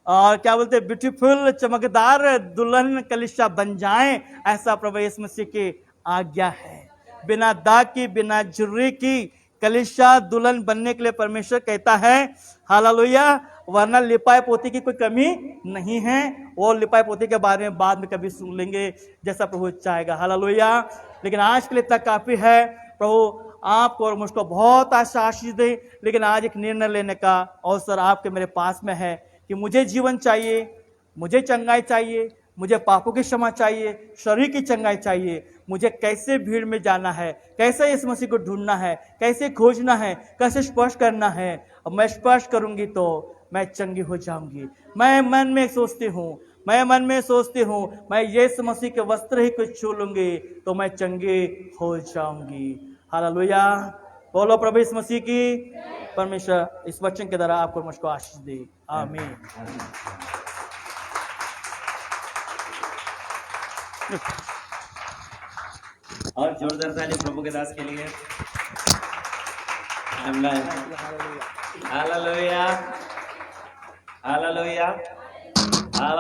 और क्या बोलते, ब्यूटीफुल, चमकदार दुल्हन कलीसिया बन जाएं, ऐसा प्रभु यीशु मसीह की आज्ञा है। बिना दाग की, बिना झुर्री की कलीसिया दुल्हन बनने के लिए परमेश्वर कहता है। हालेलुया। वरना लिपाई पोती की कोई कमी नहीं है। वो लिपाई पोती के बारे में बाद में कभी सुन लेंगे, जैसा प्रभु चाहेगा। हालेलुया। लेकिन आज के लिए तक काफी है। प्रभु आपको और मुझको बहुत आशीष दे। लेकिन आज एक निर्णय लेने का अवसर आपके मेरे पास में है कि मुझे जीवन चाहिए, मुझे चंगाई चाहिए, मुझे पापों की क्षमा चाहिए, शरीर की चंगाई चाहिए। मुझे कैसे भीड़ में जाना है, कैसे इस मसीह को ढूंढना है, कैसे खोजना है, कैसे स्पर्श करना है। और मैं स्पर्श करूंगी तो मैं चंगी हो जाऊंगी। मैं मन में सोचती हूँ मैं यीशु मसीह के वस्त्र ही कुछ छू लूंगी तो मैं चंगी हो जाऊंगी। हालेलुया। बोलो प्रभु यीशु मसीह की। परमेश्वर इस वचन के द्वारा आपको मुझको आशीष दे। आमीन। और जोरदार ताली प्रभु के दास के लिए। Hallelujah, hallelujah.